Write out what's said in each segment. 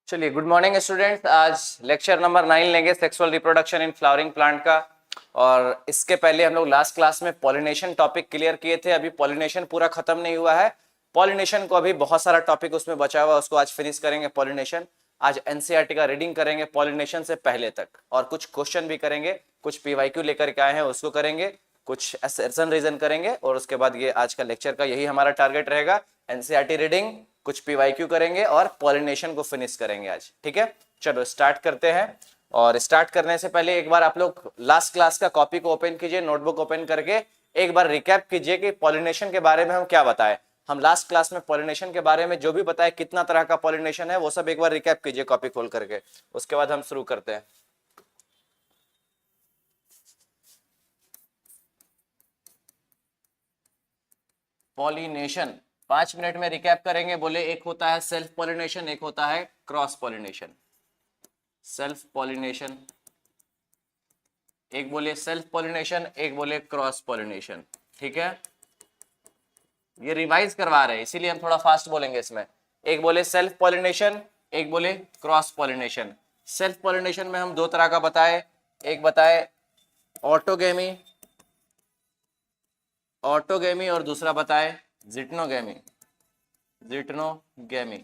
चलिए, good morning students. आज lecture number 9 लेंगे, sexual reproduction in flowering plant का। और इसके पहले हम लोग लास्ट क्लास में पॉलिनेशन टॉपिक क्लियर किए थे। अभी पॉलिनेशन पूरा खत्म नहीं हुआ है, पॉलिनेशन को अभी बहुत सारा टॉपिक उसमें बचा हुआ है, उसको आज फिनिश करेंगे। पॉलिनेशन आज एनसीईआरटी का रीडिंग करेंगे पॉलिनेशन से पहले तक, और कुछ क्वेश्चन भी करेंगे, कुछ पीवाईक्यू लेकर के आए हैं उसको करेंगे, कुछ असर्शन रीजन करेंगे, और उसके बाद ये आज का लेक्चर का यही हमारा टारगेट रहेगा। एनसीईआरटी रीडिंग, कुछ पीवाईक्यू करेंगे और पॉलिनेशन को फिनिश करेंगे आज। ठीक है, चलो स्टार्ट करते हैं। और स्टार्ट करने से पहले एक बार आप लोग लास्ट क्लास का कॉपी को ओपन कीजिए, नोटबुक ओपन करके एक बार रिकैप कीजिए कि पॉलिनेशन के बारे में हम क्या बताए। हम लास्ट क्लास में पॉलिनेशन के बारे में जो भी बताए, कितना तरह का पॉलिनेशन है, वो सब एक बार रिकैप कीजिए कॉपी खोल करके। उसके बाद हम शुरू करते हैं। पॉलिनेशन 5 मिनट में रिकैप करेंगे। बोले, एक होता है सेल्फ पॉलिनेशन, एक होता है क्रॉस पॉलिनेशन। सेल्फ पॉलिनेशन, एक बोले सेल्फ पॉलिनेशन, एक बोले क्रॉस पॉलिनेशन। ठीक है, ये रिवाइज करवा रहे हैं इसीलिए हम थोड़ा फास्ट बोलेंगे इसमें। एक बोले सेल्फ पॉलिनेशन, एक बोले क्रॉस पॉलिनेशन। सेल्फ पॉलिनेशन में हम दो तरह का बताए, एक बताए ऑटोगेमी, ऑटोगेमी, और दूसरा बताए जिटनोगेमी, जिटनोगेमी,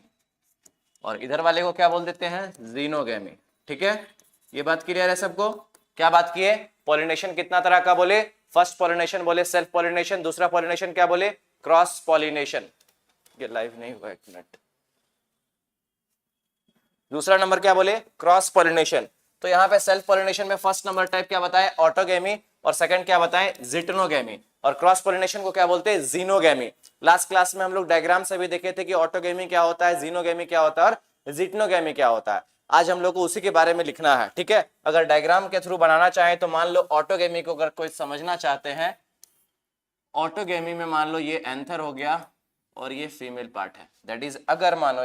और इधर वाले को क्या बोल देते हैं, जीनोगेमी। ठीक है, ये बात क्लियर है सबको? क्या बात की है? पॉलिनेशन कितना तरह का बोले? फर्स्ट पॉलिनेशन बोले सेल्फ पॉलिनेशन, दूसरा पॉलिनेशन क्या बोले, क्रॉस पॉलिनेशन। ये लाइव नहीं हुआ, एक मिनट। दूसरा नंबर क्या बोले, क्रॉस पॉलिनेशन। तो यहाँ पे सेल्फ पॉलिनेशन में फर्स्ट नंबर टाइप क्या बताए, ऑटोगेमी, और सेकंड क्या बताए, जिटनोगेमी। और क्रॉस पॉलिनेशन को क्या बोलते हैं, जीनोगेमी। लास्ट क्लास में हम लोग डायग्राम से भी देखे थे कि ऑटोगेमी क्या होता है, जीनोगेमी क्या होता है और जिटनोगेमी क्या होता है। आज हम लोग को उसी के बारे में लिखना है। ठीक है, अगर डायग्राम के थ्रू बनाना चाहे तो मान लो ऑटोगेमी को अगर कोई समझना चाहते हैं, ऑटोगेमी में मान लो ये एंथर हो गया और ये फीमेल पार्ट है। दैट इज, अगर मानो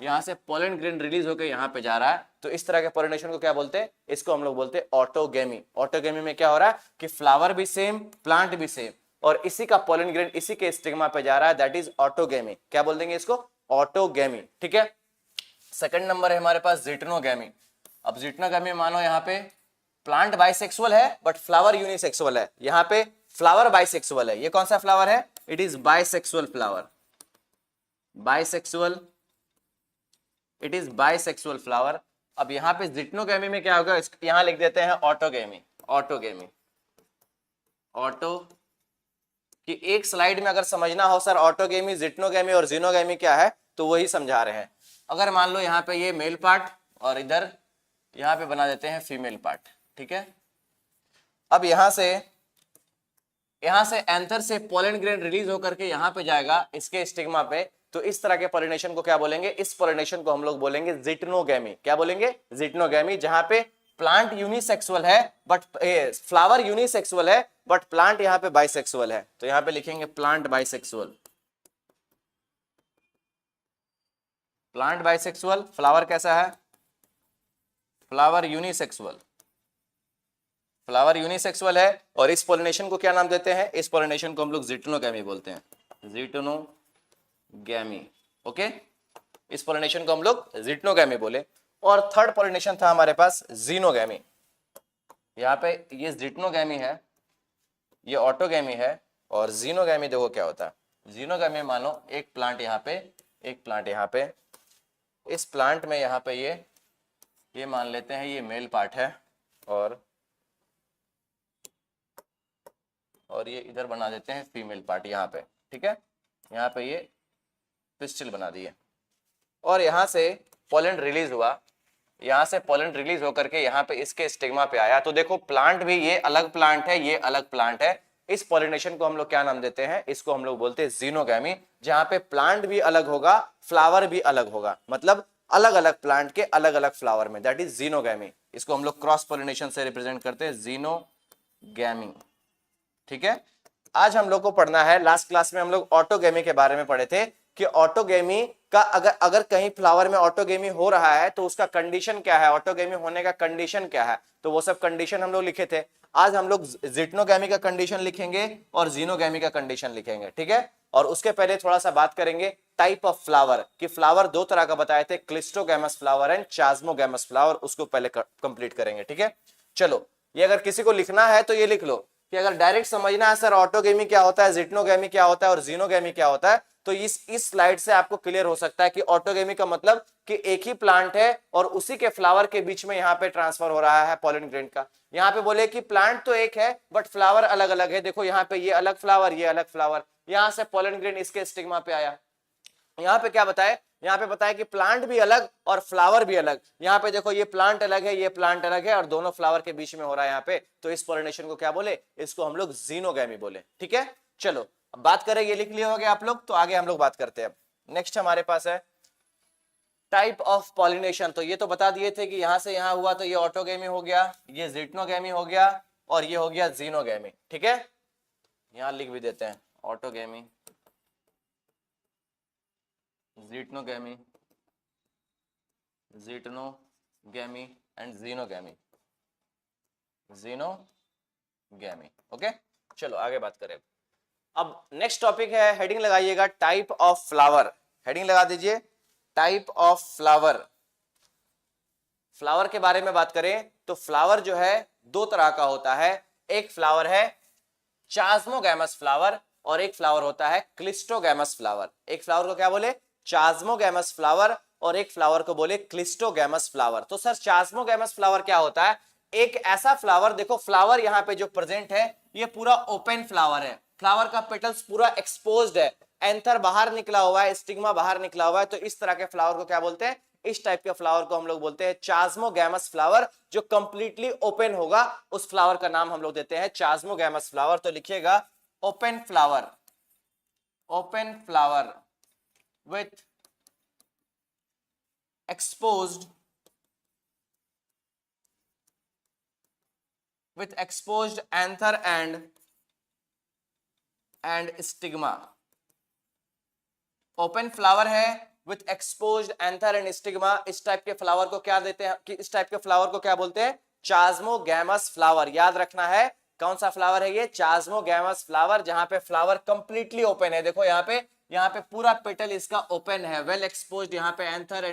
यहाँ से पोलन ग्रेन रिलीज होकर यहाँ पे जा रहा है, तो इस तरह के पॉलिनेशन को क्या बोलते हैं, इसको हम लोग बोलते हैं ऑटोगेमी। ऑटोगेमी में क्या हो रहा है कि फ्लावर भी सेम, प्लांट भी सेम, और इसी का पोलन ग्रेन इसी के स्टिग्मा पे जा रहा है। That is autogamy. क्या बोल देंगे इसको, ऑटोगेमी। ठीक है, सेकंड नंबर है हमारे पास जिटनोगेमी। अब जिटनोगेमी मानो यहाँ पे प्लांट बाइसेक्सुअल है बट फ्लावर यूनिसेक्सुअल है। यहाँ पे फ्लावर बाइसेक्सुअल है। ये कौन सा फ्लावर है, it is bisexual flower, bisexual, it is bisexual flower. अब यहाँ पे जिटनोगेमी में क्या होगा, यहाँ लिख देते हैं ऑटोगेमी, ऑटोगेमी, ऑटो कि एक स्लाइड में अगर समझना हो सर ऑटोगेमी, जिटनोगेमी और जीनोगेमी क्या है, तो वही समझा रहे हैं। अगर मान लो यहाँ पे ये मेल पार्ट और इधर यहाँ पे बना देते हैं फीमेल पार्ट। ठीक है, अब यहाँ से एंथर से पोलन ग्रेन रिलीज होकर के यहाँ पे जाएगा इसके स्टिग्मा पे। तो इस तरह के पॉलिनेशन को क्या बोलेंगे, इस पॉलिनेशन को हम लोग बोलेंगे जिटनोगेमी। क्या बोलेंगे, जिटनोगेमी, जहां पे प्लांट यूनिसेक्सुअल है बट फ्लावर यूनिसेक्सुअल है बट प्लांट यहाँ पे बाइसेक्सुअल है। तो यहाँ पे लिखेंगे plant bisexual, plant bisexual. Flower कैसा है, फ्लावर यूनिसेक्सुअल, फ्लावर यूनिसेक्सुअल है। और इस पॉलिनेशन को क्या नाम देते हैं, इस पॉलिनेशन को हम लोग जिटनोगेमी बोलते हैं, जिटनोगेमी। ओके, इस पॉलिनेशन को हम लोग जिटनोगेमी बोले। और थर्ड पॉलिनेशन था हमारे पास जीनोगेमी। यहाँ पे ये जिटनोगेमी है, ये ऑटोगेमी है, और जीनोगेमी देखो क्या होता है। जीनोगेमी मानो एक प्लांट यहाँ पे, एक प्लांट यहाँ पे, इस प्लांट में यहाँ पे ये मान लेते हैं ये मेल पार्ट है, और ये इधर बना देते हैं फीमेल पार्ट यहाँ पे। ठीक है, यहाँ पे ये पिस्टिल बना दिए, और यहाँ से पोलन रिलीज हुआ, यहाँ से पोलन रिलीज होकर के यहाँ पे इसके स्टिग्मा पे आया। तो देखो प्लांट भी ये अलग प्लांट है, ये अलग प्लांट है। इस पॉलिनेशन को हम लोग क्या नाम देते हैं, इसको हम लोग बोलते हैं जीनोगेमी, जहाँ पे प्लांट भी अलग होगा, फ्लावर भी अलग होगा, मतलब अलग अलग प्लांट के अलग अलग फ्लावर में। That is xenogamy. इसको हम लोग क्रॉस पॉलिनेशन से रिप्रेजेंट करते हैं, जीनोगेमी। ठीक है, आज हम लोग को पढ़ना है, लास्ट क्लास में हम लोग ऑटोगेमी के बारे में पढ़े थे कि ऑटोगेमी का अगर कहीं फ्लावर में ऑटोगेमी हो रहा है तो उसका कंडीशन क्या है, ऑटोगेमी होने का कंडीशन क्या है, तो वो सब कंडीशन हम लोग लिखे थे। आज हम लोग जिटनोगेमी का कंडीशन लिखेंगे और जीनोगेमी का कंडीशन लिखेंगे। ठीक है, और उसके पहले थोड़ा सा बात करेंगे टाइप ऑफ फ्लावर, कि फ्लावर दो तरह का बताए थे, क्लिस्टोगैमस फ्लावर एंड चास्मोगैमस फ्लावर, उसको पहले कंप्लीट करेंगे। ठीक है, चलो ये अगर किसी को लिखना है तो ये लिख लो कि अगर डायरेक्ट समझना है सर ऑटोगेमी क्या होता है, जिटनोगेमी क्या होता है और जीनोगेमी क्या होता है, तो इस स्लाइड से आपको क्लियर हो सकता है कि ऑटोगेमी का मतलब कि एक ही प्लांट है और उसी के फ्लावर के बीच में यहाँ पे ट्रांसफर हो रहा है पॉलन ग्रेन का। यहाँ पे बोले कि प्लांट तो एक है बट फ्लावर अलग अलग है, देखो यहाँ पे ये अलग फ्लावर, ये अलग फ्लावर, यहाँ से पॉलन ग्रेन इसके स्टिग्मा पे आया। यहाँ पे क्या बताए, यहाँ पे बताया कि प्लांट भी अलग और फ्लावर भी अलग। यहाँ पे देखो ये प्लांट अलग है, ये प्लांट अलग है और दोनों फ्लावर के बीच में हो रहा है यहाँ पे, तो इस पॉलिनेशन को क्या बोले, इसको हम लोग जीनोगैमी बोले। ठीक है, चलो अब बात करें, ये लिख लिए होंगे आप लोग, तो आगे हम लोग बात करते हैं। नेक्स्ट हमारे पास है टाइप ऑफ पॉलिनेशन। तो ये तो बता दिए थे कि यहां से यहां हुआ तो ये ऑटोगैमी हो गया, ये जिटनोगैमी हो गया और ये हो गया जीनोगैमी। ठीक है, यहां लिख भी देते हैं autogamy, geitonogamy, geitonogamy and xenogamy, xenogamy. Okay, चलो आगे बात करें। अब नेक्स्ट टॉपिक है, हेडिंग लगाइएगा टाइप ऑफ फ्लावर, हेडिंग लगा दीजिए टाइप ऑफ फ्लावर। फ्लावर के बारे में बात करें तो फ्लावर जो है दो तरह का होता है, एक फ्लावर है चास्मोगैमस फ्लावर और एक फ्लावर होता है क्लिस्टोगैमस फ्लावर। एक फ्लावर को क्या बोले, चास्मोगैमस फ्लावर, और एक फ्लावर को बोले क्लिस्टोगैमस फ्लावर। तो सर चास्मोगैमस फ्लावर क्या होता है, एक ऐसा फ्लावर, देखो फ्लावर यहाँ पे जो प्रेजेंट है ये पूरा ओपन फ्लावर है, फ्लावर का पेटल्स पूरा एक्सपोज्ड है, एंथर बाहर निकला हुआ है, स्टिग्मा बाहर निकला हुआ है, तो इस तरह के फ्लावर को क्या बोलते हैं, इस टाइप के फ्लावर को हम लोग बोलते हैं चास्मोगैमस फ्लावर। जो कंप्लीटली ओपन होगा उस फ्लावर का नाम हम लोग देते हैं चास्मोगैमस फ्लावर। तो लिखिएगा open flower, open flower with exposed anther and stigma। Open flower है with exposed anther and stigma, इस टाइप के फ्लावर को क्या देते हैं, कि इस टाइप के फ्लावर को क्या बोलते हैं, चास्मोगैमस फ्लावर। याद रखना है कौन सा फ्लावर है ये, चास्मोगैमस फ्लावर, जहां पे फ्लावर कंप्लीटली ओपन है। देखो यहाँ पे पूरा पेटल इसका ओपन है, वेल एक्सपोज्ड, यहाँ पे एंथर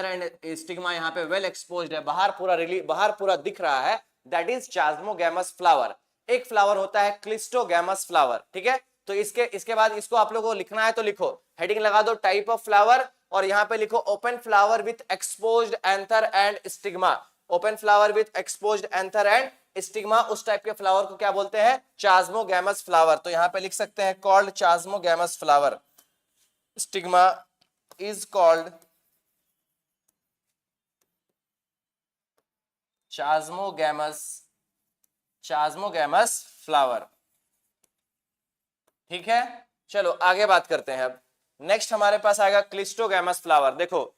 एंड स्टिग्मा यहाँ पे वेल एक्सपोज्ड है, बाहर पूरा दिख रहा है, दैट इज चास्मोगैमस फ्लावर। एक फ्लावर होता है क्लिस्टोगैमस फ्लावर। ठीक है, तो इसके बाद इसको आप लोगों को लिखना है तो लिखो, हेडिंग लगा दो टाइप ऑफ फ्लावर और यहाँ पे लिखो open flower with exposed anther and stigma. Open flower with exposed anther and stigma, उस टाइप के फ्लावर को क्या बोलते हैं, चास्मोगैमस फ्लावर। तो यहाँ पे लिख सकते हैं called chasmogamous flower, stigma is called chasmogamous flower. ठीक है, चलो आगे बात करते हैं। अब नेक्स्ट हमारे पास आएगा क्लिस्टोगैमस फ्लावर। देखो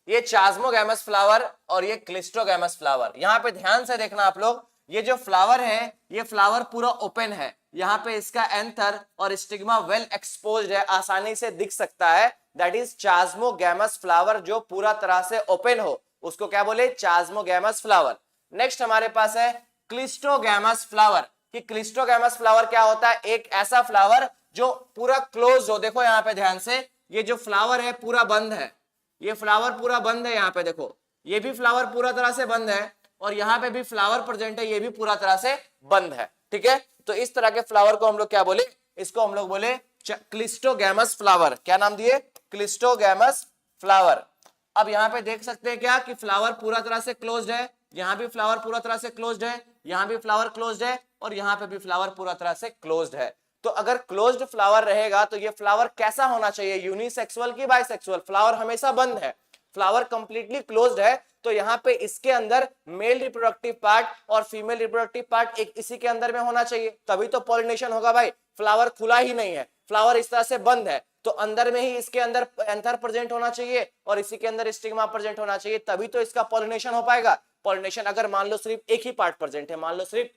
ये चास्मोगैमस फ्लावर और ये क्लिस्टोगैमस फ्लावर, यहाँ पे ध्यान से देखना आप लोग, ये जो फ्लावर है ये फ्लावर पूरा ओपन है, यहाँ पे इसका एंथर और स्टिग्मा वेल एक्सपोज्ड है, आसानी से दिख सकता है, दैट इज चास्मोगैमस फ्लावर। जो पूरा तरह से ओपन हो उसको क्या बोले, चास्मोगैमस फ्लावर। नेक्स्ट हमारे पास है क्लिस्टोगैमस फ्लावर, कि क्लिस्टोगैमस फ्लावर क्या होता है, एक ऐसा फ्लावर जो पूरा क्लोज हो। देखो यहाँ पे ध्यान से, ये जो फ्लावर है पूरा बंद है, ये फ्लावर पूरा बंद है, यहाँ पे देखो ये भी फ्लावर पूरा तरह से बंद है और यहाँ पे भी फ्लावर प्रेजेंट है, ये भी पूरा तरह से बंद है। ठीक है, तो इस तरह के फ्लावर को हम लोग क्या बोले, इसको हम लोग बोले क्लिस्टोगैमस फ्लावर। क्या नाम दिए, क्लिस्टोगैमस फ्लावर। अब यहाँ पे देख सकते हैं क्या कि फ्लावर पूरा तरह से क्लोज्ड है, यहाँ भी फ्लावर पूरा तरह से क्लोज्ड है, यहाँ भी फ्लावर क्लोज्ड है और यहाँ पे भी फ्लावर पूरा तरह से क्लोज्ड है। तो अगर क्लोज्ड फ्लावर रहेगा तो ये फ्लावर कैसा होना चाहिए, यूनिसेक्सुअल की बाइसेक्सुअल। फ्लावर हमेशा बंद है, फ्लावर कंप्लीटली क्लोज्ड है, तो यहाँ पे इसके अंदर मेल रिप्रोडक्टिव पार्ट और फीमेल रिप्रोडक्टिव पार्ट एक इसी के अंदर में होना चाहिए, तभी तो पॉलिनेशन होगा भाई। फ्लावर खुला ही नहीं है, फ्लावर इस तरह से बंद है, तो अंदर में ही इसके अंदर एंथर प्रेजेंट होना चाहिए और इसी के अंदर स्टिग्मा प्रेजेंट होना चाहिए, तभी तो इसका पॉलिनेशन हो पाएगा। पॉलिनेशन अगर मान लो सिर्फ एक ही पार्ट प्रेजेंट है, मान लो सिर्फ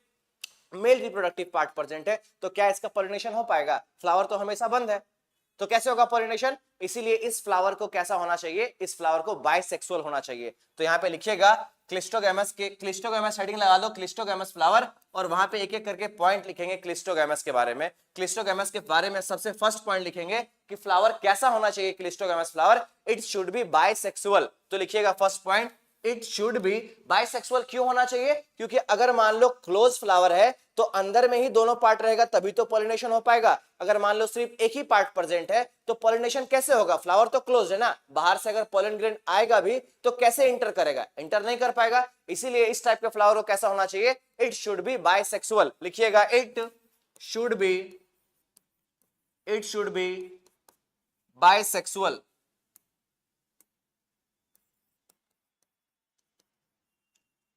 मेल रिप्रोडक्टिव पार्ट प्रेजेंट है, तो क्या इसका पॉलिनेशन हो पाएगा, फ्लावर तो हमेशा बंद है, तो कैसे होगा पॉलिनेशन। इसीलिए इस फ्लावर को कैसा होना चाहिए, इस फ्लावर को बाइसेक्सुअल होना चाहिए। तो यहाँ पे लिखिएगा क्लिस्टोगैमस हेडिंग लगा लो, क्लिस्टोगैमस फ्लावर, और वहां पे एक एक करके पॉइंट लिखेंगे क्लिस्टोगैमस के बारे में। क्लिस्टोगैमस के बारे में सबसे फर्स्ट पॉइंट लिखेंगे कि फ्लावर कैसा होना चाहिए, cleistogamous flower, it should be bisexual. तो लिखिएगा first point, it should be bisexual. क्यों होना चाहिए? क्योंकि अगर मान लो क्लोज फ्लावर है तो अंदर में ही दोनों पार्ट रहेगा तभी तो पॉलिनेशन हो पाएगा। अगर मान लो सिर्फ एक ही पार्ट प्रेजेंट है तो पॉलिनेशन कैसे होगा? फ्लावर तो क्लोज है ना, बाहर से अगर पॉलन ग्रेन आएगा भी तो कैसे इंटर करेगा? इंटर नहीं कर पाएगा। इसीलिए इस टाइप के फ्लावर को कैसा होना चाहिए? It should be bisexual. लिखिएगा it should be bisexual.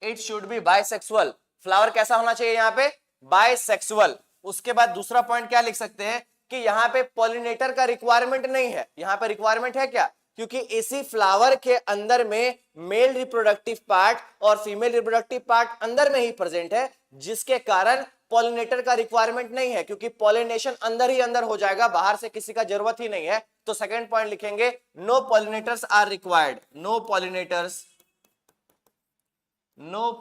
It should be bisexual. Flower कैसा होना चाहिए यहाँ पे? बाइसेक्सुअल। उसके बाद दूसरा पॉइंट क्या लिख सकते हैं कि यहाँ पे पॉलिनेटर का रिक्वायरमेंट नहीं है। यहाँ पे रिक्वायरमेंट है क्या? क्योंकि इसी फ्लावर के अंदर में मेल रिप्रोडक्टिव पार्ट और फीमेल रिप्रोडक्टिव पार्ट अंदर में ही प्रेजेंट है, जिसके कारण पॉलिनेटर का रिक्वायरमेंट नहीं है, क्योंकि पॉलिनेशन अंदर ही अंदर हो जाएगा, बाहर से किसी का जरूरत ही नहीं है। तो सेकंड पॉइंट लिखेंगे, नो पॉलिनेटर्स आर रिक्वायर्ड। नो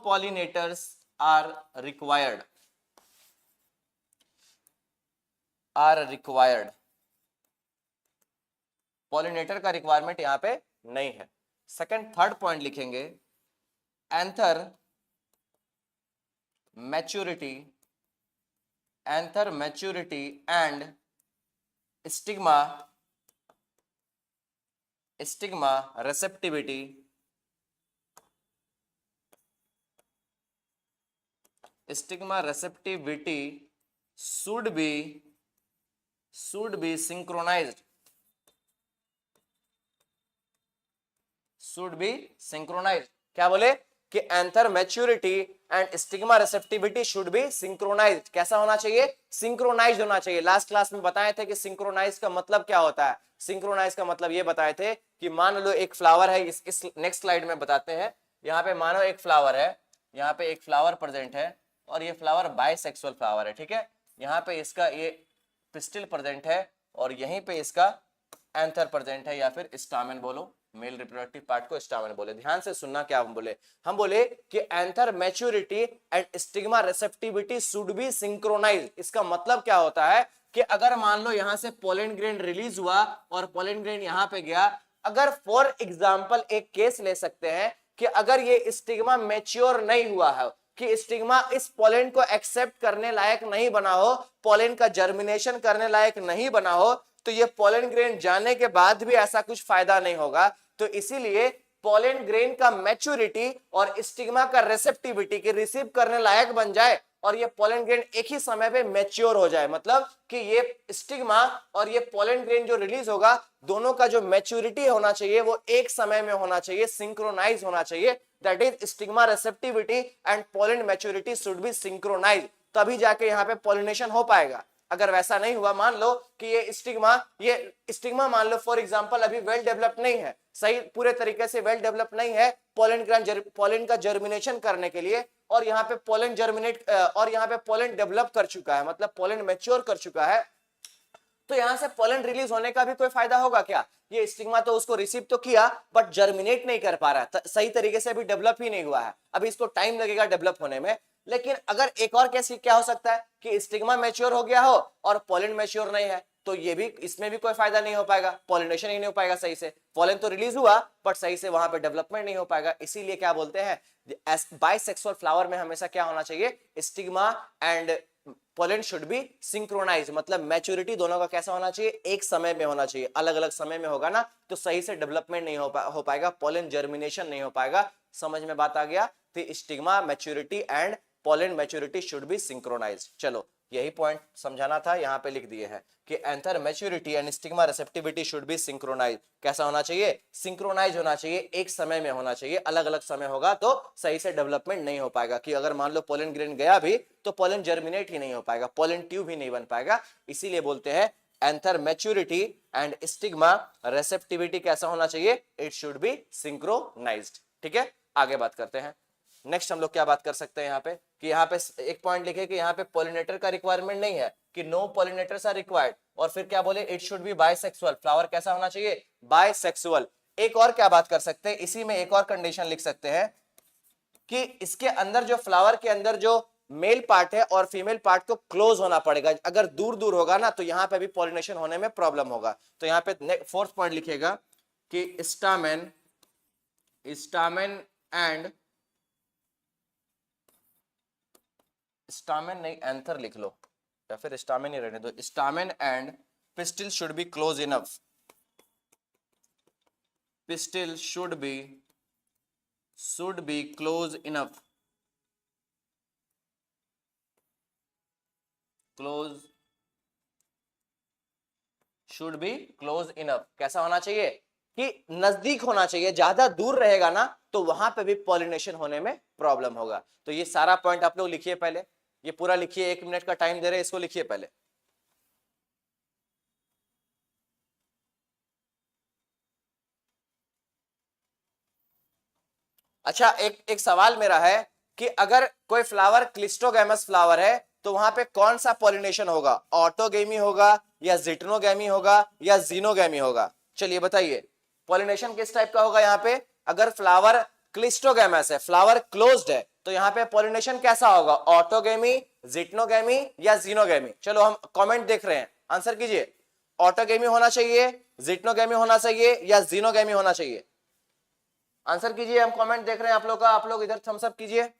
pollinators are required। पॉलिनेटर का रिक्वायरमेंट यहां पे नहीं है। थर्ड पॉइंट लिखेंगे, anther maturity and stigma receptivity should be synchronized। क्या बोले कि anther maturity and stigma receptivity should be synchronized. कैसा होना चाहिए? सिंक्रोनाइज्ड होना चाहिए। लास्ट क्लास में बताए थे कि सिंक्रोनाइज का मतलब क्या होता है। सिंक्रोनाइज का मतलब ये बताए थे कि मान लो एक फ्लावर है, इस नेक्स्ट स्लाइड में बताते हैं। यहाँ पे मानो एक फ्लावर है, यहाँ पे एक फ्लावर प्रेजेंट है और ये फ्लावर बाइसेक्सुअल फ्लावर है, ठीक है। यहाँ पे इसका ये पिस्टिल प्रेजेंट है और यहीं पे इसका एंथर प्रेजेंट है, या फिर स्टामेन बोलो, मेल रिप्रोडक्टिव पार्ट को स्टामेन बोले। ध्यान से सुनना क्या हम बोले कि anther maturity and stigma receptivity should be synchronize. इसका मतलब क्या होता है कि अगर मान लो यहां से पोलन ग्रेन रिलीज हुआ और पोलन ग्रेन यहां पे गया, अगर फॉर एग्जांपल एक केस ले सकते हैं कि अगर ये स्टिग्मा मैच्योर नहीं हुआ है, कि स्टिग्मा इस पोलन को एक्सेप्ट करने लायक नहीं बना हो, पोलन का जर्मिनेशन करने लायक नहीं बना हो, तो ये पोलन ग्रेन जाने के बाद भी ऐसा कुछ फायदा नहीं होगा। तो इसीलिए पोलन ग्रेन का मैच्योरिटी और स्टिग्मा का रेसेप्टिविटी के रिसीव करने लायक बन जाए और ये पोलन ग्रेन एक ही समय पे मैच्योर हो जाए, मतलब कि ये स्टिग्मा और ये पोलन ग्रेन जो रिलीज होगा, दोनों का जो मैच्योरिटी होना चाहिए वो एक समय में होना चाहिए, सिंक्रोनाइज होना चाहिए। That is stigma receptivity and pollen maturity should be synchronize, तभी जाके यहाँ पे पोलिनेशन हो पाएगा। अगर वैसा नहीं हुआ, मान लो कि ये स्टिग्मा मान लो फॉर एग्जांपल अभी वेल डेवलप नहीं है, सही पूरे तरीके से वेल डेवलप नहीं है पोलन का जर्मिनेशन करने के लिए, और यहाँ पे पोलन डेवलप कर चुका है, मतलब पोलन मैच्योर कर चुका है, तो यहां से पोलन रिलीज होने का भी कोई फायदा होगा क्या? ये स्टिग्मा तो उसको रिसीव तो किया बट जर्मिनेट नहीं कर पा रहा है, सही तरीके से अभी डेवलप ही नहीं हुआ है, अभी इसको टाइम लगेगा डेवलप होने में। लेकिन अगर एक और केस क्या हो सकता है कि स्टिग्मा मैच्योर हो गया हो और पोलन मैच्योर नहीं है, तो ये भी, इसमें भी कोई फायदा नहीं हो पाएगा, पॉलिनेशन ही नहीं हो पाएगा सही से, पोलन तो रिलीज हुआ बट सही से वहां पे डेवलपमेंट नहीं हो पाएगा। इसीलिए क्या बोलते हैं, बाइसेक्सुअल फ्लावर में हमेशा क्या होना चाहिए, stigma and pollen should be synchronise, मतलब मैच्योरिटी दोनों का कैसा होना चाहिए, एक समय में होना चाहिए। अलग अलग समय में होगा ना तो सही से डेवलपमेंट नहीं हो पाएगा, पोलन जर्मिनेशन नहीं हो पाएगा। समझ में बात आ गया? तो stigma maturity and pollen maturity should be synchronise. चलो यही पॉइंट समझाना था, यहाँ पे लिख दिए हैं कि anther maturity and stigma receptivity should be synchronize. कैसा होना चाहिए, सिंक्रोनाइज होना चाहिए, एक समय में होना चाहिए। अलग अलग समय होगा तो सही से डेवलपमेंट नहीं हो पाएगा, कि अगर मान लो पोलन ग्रेन गया भी तो पोलन जर्मिनेट ही नहीं हो पाएगा, पोलन ट्यूब ही नहीं बन पाएगा। इसीलिए बोलते हैं एंथर मैच्योरिटी एंड स्टिग्मा रेसेप्टिविटी कैसा होना चाहिए, इट शुड बी सिंक्रोनाइज्ड। ठीक है, आगे बात करते हैं। नेक्स्ट हम लोग क्या बात कर सकते हैं यहाँ पे, कि यहाँ पे एक पॉइंट लिखे कि यहाँ पे पॉलिनेटर का रिक्वायरमेंट नहीं है, कि नो पॉलिनेटर्स आर रिक्वायर्ड, और फिर क्या बोले, it should be bisexual, flower कैसा होना चाहिए, बाइसेक्सुअल। एक और क्या बात कर सकते हैं, इसी में एक और कंडीशन लिख सकते हैं कि इसके अंदर जो फ्लावर के अंदर जो मेल पार्ट है और फीमेल पार्ट को क्लोज होना पड़ेगा, अगर दूर दूर होगा ना तो यहां पे भी पॉलिनेशन होने में प्रॉब्लम होगा। तो यहां पे फोर्थ पॉइंट लिखेगा कि स्टामेन एंड स्टामेन नहीं एंथर लिख लो या फिर स्टामेन ही रहने दो, stamen and pistil should be close enough, pistil should be close enough, should be close enough। कैसा होना चाहिए कि नजदीक होना चाहिए, ज्यादा दूर रहेगा ना तो वहां पे भी पॉलिनेशन होने में प्रॉब्लम होगा। तो ये सारा पॉइंट आप लोग लिखिए, पहले ये पूरा लिखिए, 1 मिनट का टाइम दे रहे हैं, इसको लिखिए पहले। अच्छा, एक सवाल मेरा है कि अगर कोई फ्लावर क्लिस्टोगैमस फ्लावर है तो वहां पे कौन सा पॉलिनेशन होगा, ऑटोगेमी होगा या जिटनोगैमी होगा या जीनोगैमी होगा? चलिए बताइए, पॉलिनेशन किस टाइप का होगा यहाँ पे? अगर फ्लावर क्लिस्टोगैमस है, फ्लावर क्लोज्ड है, तो यहाँ पे पॉलिनेशन कैसा होगा, ऑटोगेमी, जिटनोगैमी या जीनोगैमी? चलो हम कमेंट देख रहे हैं, आंसर कीजिए। ऑटोगेमी होना चाहिए, जिटनोगैमी होना चाहिए या जीनोगैमी होना चाहिए? आंसर कीजिए, हम कमेंट देख रहे हैं आप लोग का, आप लोग इधर थम्स अप कीजिए।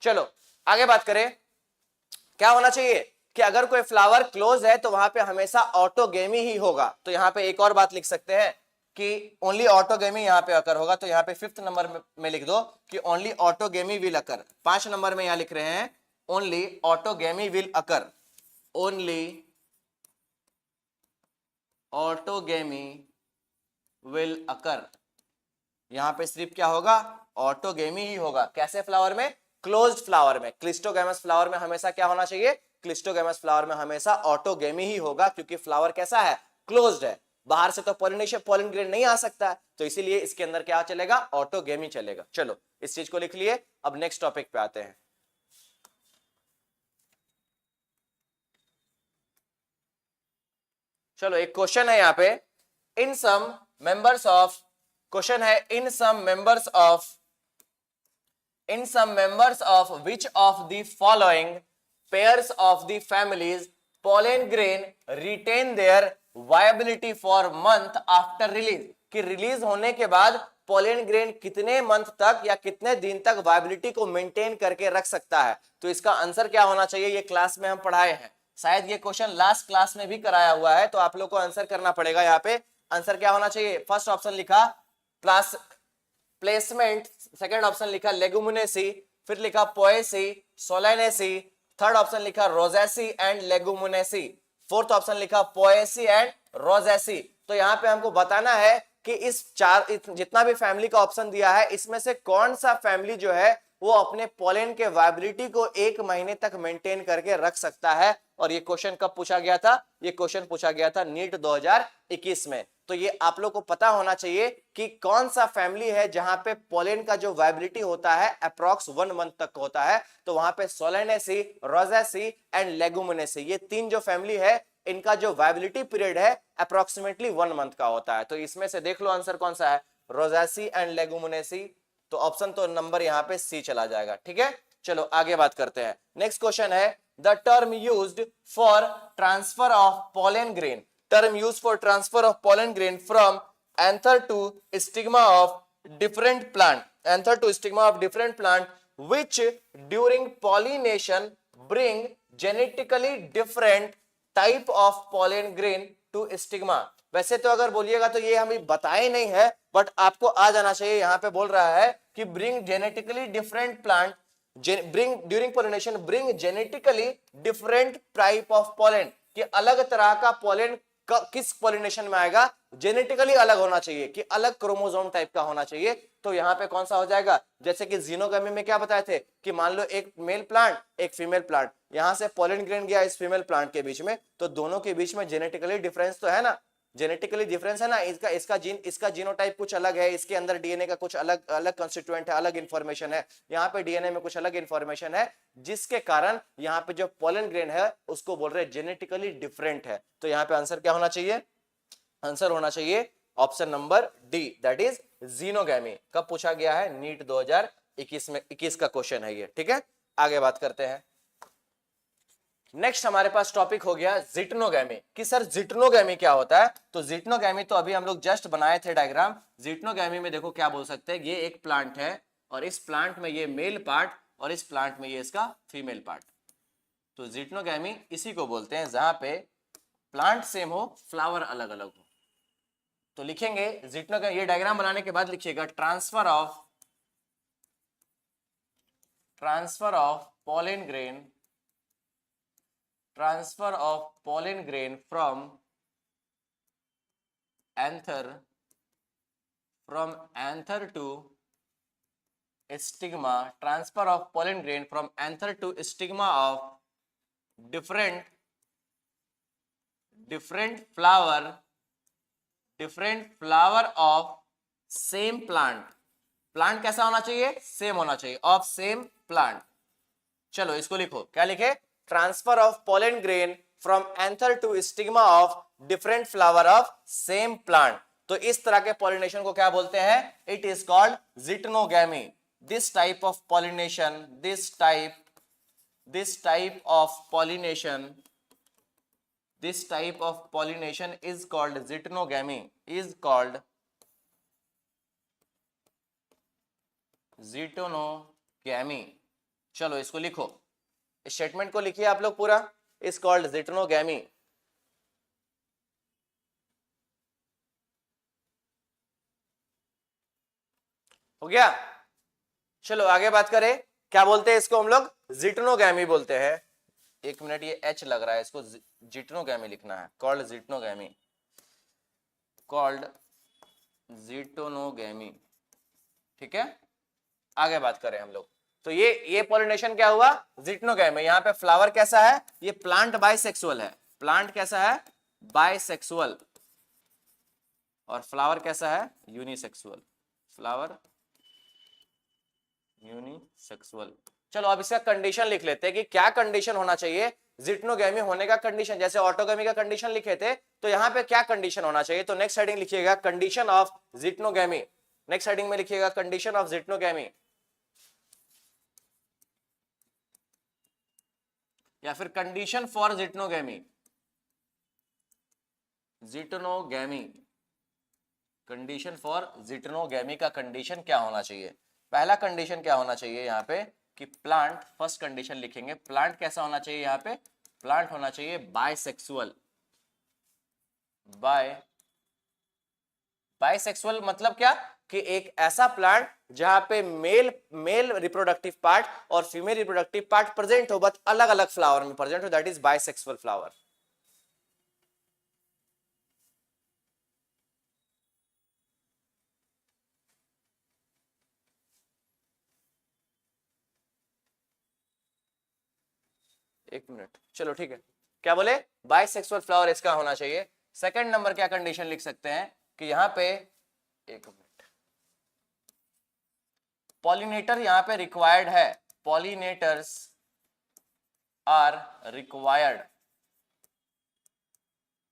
चलो आगे बात करें, क्या होना चाहिए कि अगर कोई फ्लावर क्लोज है तो वहां पे हमेशा ऑटोगेमी ही होगा। तो यहां पे एक और बात लिख सकते हैं कि ओनली ऑटोगेमी यहां पे अकर होगा। तो यहां पे 5th नंबर में लिख दो कि only autogamy will occur. 5 number में यहां लिख रहे हैं only autogamy will occur, only autogamy will occur. यहां पे सिर्फ क्या होगा, ऑटोगेमी ही होगा। कैसे फ्लावर में? क्लोज्ड फ्लावर में। क्लिस्टोगैमस फ्लावर में हमेशा क्या होना चाहिए, क्लिस्टोगैमस फ्लावर में हमेशा ऑटोगेमी ही होगा, क्योंकि फ्लावर कैसा है, क्लोज्ड है, बाहर से तो पॉलिन ग्रेन नहीं आ सकता है, तो इसीलिए इसके अंदर क्या चलेगा, ऑटोगेमी चलेगा। चलो इस चीज को लिख लिए। अब नेक्स्ट टॉपिक पे आते हैं। चलो एक क्वेश्चन है यहाँ पे, in some members of, question है in some members of which of the following pairs of the families pollen grain retain their viability for month after release, कि रिलीज होने के बाद पोलन ग्रेन कितने मंथ तक या कितने दिन तक वायबिलिटी को मेंटेन करके रख सकता है? तो इसका आंसर क्या होना चाहिए, ये क्लास में हम पढ़ाए हैं, शायद ये क्वेश्चन लास्ट क्लास में भी कराया हुआ है, तो आप लोग को आंसर करना पड़ेगा। यहाँ पे आंसर क्या होना चाहिए, फर्स्ट ऑप्शन लिखा प्लस प्लेसमेंट, सेकंड ऑप्शन लिखा लेगुमिनेसी, फिर लिखा पोएसी, सोलेनेसी, थर्ड ऑप्शन लिखा Rosaceae and Leguminosae, fourth option लिखा पोएसी एंड रोजेसी। तो यहाँ पे हमको बताना है कि इस जितना भी फैमिली का ऑप्शन दिया है इसमें से कौन सा फैमिली जो है वो अपने पोलन के वायबिलिटी को 1 महीने तक मेंटेन करके रख सकता है। और ये क्वेश्चन कब पूछा गया था, ये क्वेश्चन पूछा गया था नीट 2021 में। तो ये आप लोग को पता होना चाहिए कि कौन सा फैमिली है जहां पे पोलन का जो वायबिलिटी होता है अप्रॉक्स 1 मंथ तक होता है। तो वहां पे सोलेनेसी, रोजेसी एंड लेगुमिनेसी, ये 3 जो फैमिली है इनका जो वायबिलिटी पीरियड है अप्रोक्सीमेटली 1 मंथ का होता है। तो इसमें से देख लो आंसर कौन सा है, रोजेसी एंड लेगुमिनेसी। तो ऑप्शन तो नंबर यहाँ पे सी चला जाएगा, ठीक है। चलो आगे बात करते हैं। नेक्स्ट क्वेश्चन है, the term used for transfer of pollen grain, term used for transfer of pollen grain from anther to stigma of different plant, anther to stigma of different plant which during pollination bring genetically different type of pollen grain to stigma। वैसे तो अगर बोलिएगा तो ये हमें बताए नहीं है, बट आपको आ जाना चाहिए। यहाँ पे बोल रहा है कि bring genetically different plant, bring during pollination bring genetically different type of pollen, कि अलग तरह का pollen किस पॉलिनेशन में आएगा, जेनेटिकली अलग होना चाहिए, कि अलग क्रोमोसोम टाइप का होना चाहिए। तो यहाँ पे कौन सा हो जाएगा, जैसे कि जीनोगेमी में क्या बताए थे कि मान लो एक मेल प्लांट एक फीमेल प्लांट, यहां से पोलन ग्रेन गया इस फीमेल प्लांट के बीच में, तो दोनों के बीच में जेनेटिकली डिफरेंस तो है ना, जेनेटिकली डिफरेंस है ना, इसका जीनोटाइप कुछ अलग है, इसके अंदर डीएनए का कुछ अलग कंस्टिट्यूएंट है, अलग इंफॉर्मेशन है, यहाँ पे डीएनए में कुछ अलग इंफॉर्मेशन है, जिसके कारण यहाँ पे जो पोलन ग्रेन है उसको बोल रहे हैं जेनेटिकली डिफरेंट है। तो यहाँ पे आंसर क्या होना चाहिए, आंसर होना चाहिए option number D, that is xenogamy. कब पूछा गया है, नीट 21 का क्वेश्चन है ये, ठीक है। आगे बात करते हैं। नेक्स्ट हमारे पास टॉपिक हो गया जिटनोगैमी, कि सर जिटनोगैमी क्या होता है। तो जिटनोगैमी तो अभी हम लोग जस्ट बनाए थे डायग्राम। जिटनोगैमी में देखो क्या बोल सकते हैं, ये एक प्लांट है और इस प्लांट में ये मेल पार्ट और इस प्लांट में ये इसका फीमेल पार्ट। तो जिटनोगैमी इसी को बोलते हैं जहां पे प्लांट सेम हो, फ्लावर अलग अलग हो। तो लिखेंगे जिटनोगैमी, ये डायग्राम बनाने के बाद लिखिएगा transfer of pollen grain, transfer of pollen grain from anther to stigma, transfer of pollen grain from anther to stigma of different flower of same plant। Plant कैसा होना चाहिए, सेम होना चाहिए, ऑफ सेम प्लांट। चलो इसको लिखो, क्या लिखे, transfer of pollen grain from anther to stigma of different flower of same plant. तो इस तरह के पॉलिनेशन को क्या बोलते हैं, it is called geitonogamy. This type of pollination is called geitonogamy, geitonogamy. चलो इसको लिखो, स्टेटमेंट को लिखिए आप लोग पूरा, इज कॉल्ड जिटनोगैमी। हो गया। चलो आगे बात करें, क्या बोलते हैं इसको हम लोग, जिटनोगैमी बोलते हैं। एक मिनट, ये एच लग रहा है, इसको जिटनोगैमी लिखना है, कॉल्ड जिटनोगैमी, ठीक है। आगे बात करें हम लोग, तो ये पॉलिनेशन क्या हुआ, जिटनोगैमी। यहाँ पे फ्लावर कैसा है, ये प्लांट बाइसेक्सुअल है, प्लांट कैसा है, बाइसेक्सुअल, और फ्लावर कैसा है, यूनिसेक्सुअल, चलो अब इसका कंडीशन लिख लेते हैं कि क्या कंडीशन होना चाहिए जिटनोगैमी होने का कंडीशन। जैसे ऑटोगैमी का कंडीशन लिखे थे, तो यहाँ पे क्या कंडीशन होना चाहिए। तो नेक्स्ट हेडिंग लिखिएगा कंडीशन ऑफ जिटनोगैमी, नेक्स्ट हेडिंग में लिखिएगा कंडीशन ऑफ जिटनोगैमी, या फिर कंडीशन फॉर जिटनोगैमी, कंडीशन फॉर जिटनोगैमी का कंडीशन क्या होना चाहिए। पहला कंडीशन क्या होना चाहिए यहाँ पे कि प्लांट, फर्स्ट कंडीशन लिखेंगे, प्लांट कैसा होना चाहिए, यहाँ पे प्लांट होना चाहिए बाइसेक्सुअल। बाइसेक्सुअल मतलब क्या, कि एक ऐसा प्लांट जहां पे मेल रिप्रोडक्टिव पार्ट और फीमेल रिप्रोडक्टिव पार्ट प्रेजेंट हो, बट अलग अलग फ्लावर में प्रेजेंट हो, दैट इज बाइसेक्सुअल फ्लावर। एक मिनट, चलो ठीक है, क्या बोले, बाइसेक्सुअल फ्लावर इसका होना चाहिए। सेकंड नंबर क्या कंडीशन लिख सकते हैं कि यहाँ पे, एक मिनट, पॉलिनेटर यहाँ पे रिक्वायर्ड है, पॉलिनेटर्स आर रिक्वायर्ड।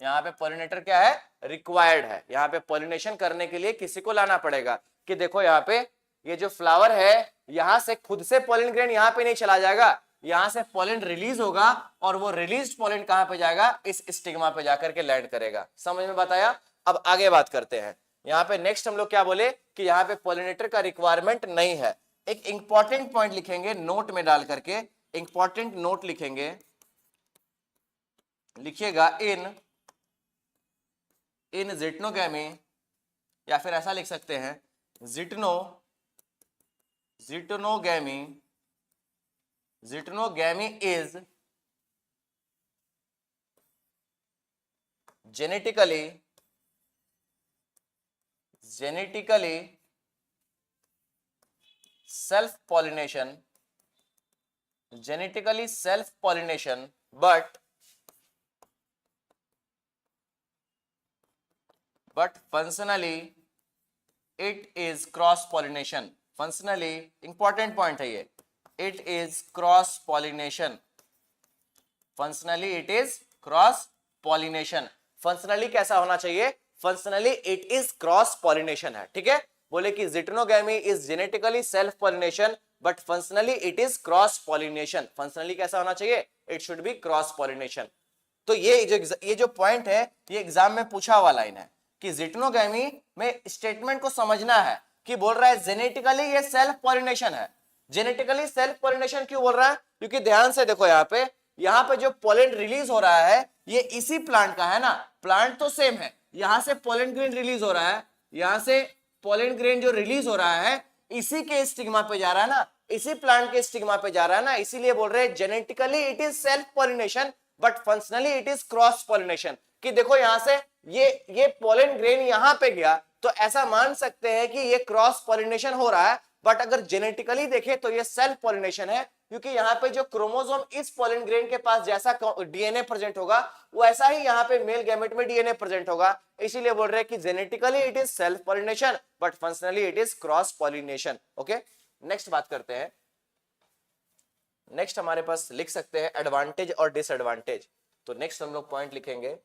यहाँ पे पॉलिनेटर क्या है, रिक्वायर्ड है। यहाँ पे पॉलिनेशन करने के लिए किसी को लाना पड़ेगा, कि देखो यहाँ पे ये जो फ्लावर है, यहां से खुद से पॉलिन ग्रेन यहाँ पे नहीं चला जाएगा, यहां से पॉलिन रिलीज होगा और वो रिलीज्ड पॉलिन कहां पे जाएगा, इस स्टिग्मा पे जाकर के लैंड करेगा। समझ में बताया। अब आगे बात करते हैं। यहाँ पे नेक्स्ट हम लोग क्या बोले कि यहाँ पे पॉलिनेटर का रिक्वायरमेंट नहीं है। एक इंपॉर्टेंट पॉइंट लिखेंगे नोट में डाल करके, इंपॉर्टेंट नोट लिखेंगे, लिखिएगा इन जिटनोगैमी, या फिर ऐसा लिख सकते हैं जिटनोगैमी is genetically self-pollination, but functionally it is cross-pollination. Functionally important point है ये, it is cross-pollination. Functionally it is cross-pollination. Functionally कैसा होना चाहिए, functionally it is cross pollination है, ठीक है। बोले कि geitonogamy is genetically self pollination but functionally it is cross pollination. Functionally कैसा होना चाहिए? It should be cross pollination. तो ये जो पॉइंट है ये एग्जाम में पूछा हुआ लाइन है कि जिटनोगैमी में स्टेटमेंट को समझना है कि बोल रहा है जेनेटिकली ये सेल्फ पॉलिनेशन है। जेनेटिकली सेल्फ पॉलिनेशन क्यों बोल रहा है? क्योंकि ध्यान से देखो यहाँ पे जो पोलन रिलीज हो रहा है ये इसी प्लांट का है ना, प्लांट तो सेम है, यहां से पोलन ग्रेन रिलीज हो रहा है, यहां से पोलन ग्रेन जो रिलीज हो रहा है इसी के स्टिग्मा पे जा रहा है ना, इसी प्लांट के स्टिग्मा पे जा रहा है ना, इसीलिए बोल रहे हैं genetically it is self pollination but functionally it is cross pollination. कि देखो यहां से ये पोलन ग्रेन यहां पे गया तो ऐसा मान सकते हैं कि ये क्रॉस पॉलिनेशन हो रहा है, बट अगर जेनेटिकली देखें तो ये सेल्फ पॉलिनेशन है, क्योंकि यहाँ पे जो क्रोमोसोम इस पोलन ग्रेन के पास जैसा डीएनए प्रेजेंट होगा वो ऐसा ही यहाँ पे मेल गैमेट में डीएनए प्रेजेंट होगा। इसीलिए बोल रहे हैं कि genetically it is self pollination but functionally it is cross pollination. Okay, next बात करते हैं। नेक्स्ट हमारे पास लिख सकते हैं एडवांटेज और डिसएडवांटेज। तो नेक्स्ट हम लोग पॉइंट लिखेंगे,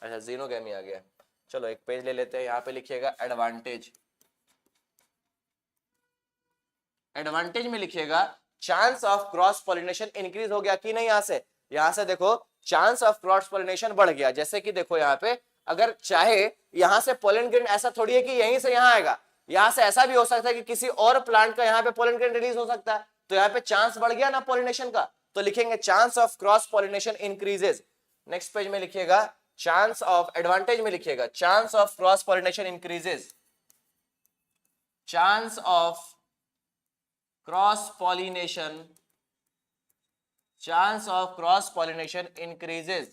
अच्छा जीनोगैमी आ गया, चलो एक पेज ले लेते हैं, यहाँ पे लिखिएगा एडवांटेज। एडवांटेज में लिखिएगा chance of cross pollination increase हो गया कि नहीं। यहां से देखो चांस ऑफ क्रॉस पॉलिनेशन बढ़ गया। जैसे कि देखो यहाँ पे अगर चाहे यहां से पोलन ग्रेन, ऐसा थोड़ी है कि यहीं से यहां आएगा, यहां से ऐसा भी हो सकता है कि किसी और प्लांट का यहाँ पे पोलन ग्रेन रिलीज हो सकता है, तो यहाँ पे चांस बढ़ गया ना पॉलिनेशन का, तो लिखेंगे chance of cross pollination increases. Next page में लिखिएगा चांस ऑफ, एडवांटेज में लिखिएगा chance of cross pollination increases, chance of cross pollination, chance of cross pollination increases.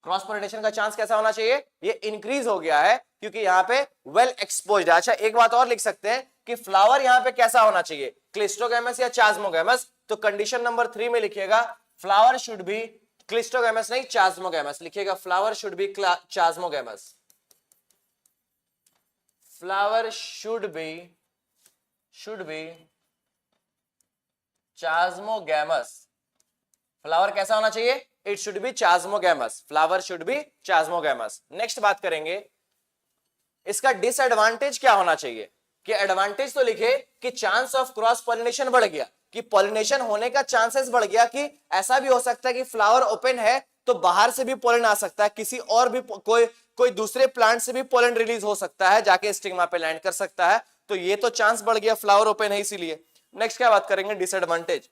Cross pollination का चांस कैसा होना चाहिए? ये इंक्रीज हो गया है क्योंकि यहाँ पे वेल एक्सपोज्ड। अच्छा एक बात और लिख सकते हैं कि फ्लावर यहाँ पे कैसा होना चाहिए, क्लिस्टोगैमस या चास्मोगैमस। तो कंडीशन नंबर 3 में लिखिएगा फ्लावर शुड बी, क्लिस्टोगैमस नहीं चास्मोगैमस लिखिएगा, flower should be chasmogamous, flower should be chasmogamous. Flower कैसा होना चाहिए? It should be chasmogamous, flower should be chasmogamous. Next बात करेंगे इसका डिसएडवांटेज क्या होना चाहिए। कि एडवांटेज तो लिखे कि चांस ऑफ क्रॉस पॉलिनेशन बढ़ गया, कि पॉलिनेशन होने का चांसेस बढ़ गया, कि ऐसा भी हो सकता है कि फ्लावर ओपन है तो बाहर से भी पोलन आ सकता है, किसी और भी कोई दूसरे प्लांट से भी पोलन रिलीज हो सकता है, जाके स्टिग्मा पे लैंड कर सकता है, तो ये तो चांस बढ़ गया, फ्लावर ओपन है इसीलिए। नेक्स्ट क्या बात करेंगे डिसएडवांटेज।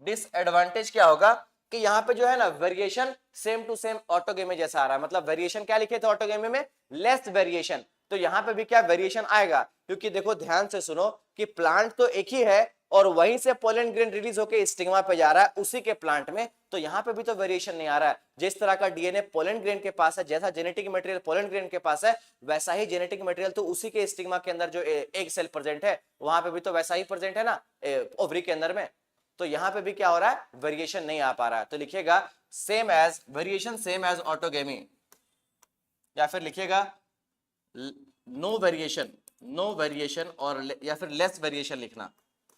डिसएडवांटेज क्या होगा कि यहाँ पे जो है ना variation same to same autogamy जैसा आ रहा है। मतलब वेरिएशन क्या लिखे थे ऑटोगेमी में? Less variation. तो यहाँ पे भी क्या वेरिएशन आएगा? क्योंकि देखो ध्यान से सुनो कि प्लांट तो एक ही है और वहीं से पोलन ग्रेन रिलीज होकर स्टिग्मा पे जा रहा है उसी के प्लांट में, तो यहाँ पे भी तो वेरिएशन नहीं आ रहा है। जिस तरह का डीएनए पोलन ग्रेन के पास है, जैसा जेनेटिक मटेरियल पोलन ग्रेन के पास है, वैसा ही जेनेटिक मटेरियल तो उसी के स्टिग्मा के अंदर जो एग सेल प्रेजेंट है वहां पे भी तो वैसा ही प्रेजेंट है ना ओवरी के अंदर में। तो यहां पे भी क्या हो रहा है? वेरिएशन नहीं आ पा रहा है। तो लिखिएगा same as, variation same as autogamy, या फिर लिखिएगा नो वेरिएशन, नो वेरिएशन, और या फिर लेस वेरिएशन लिखना,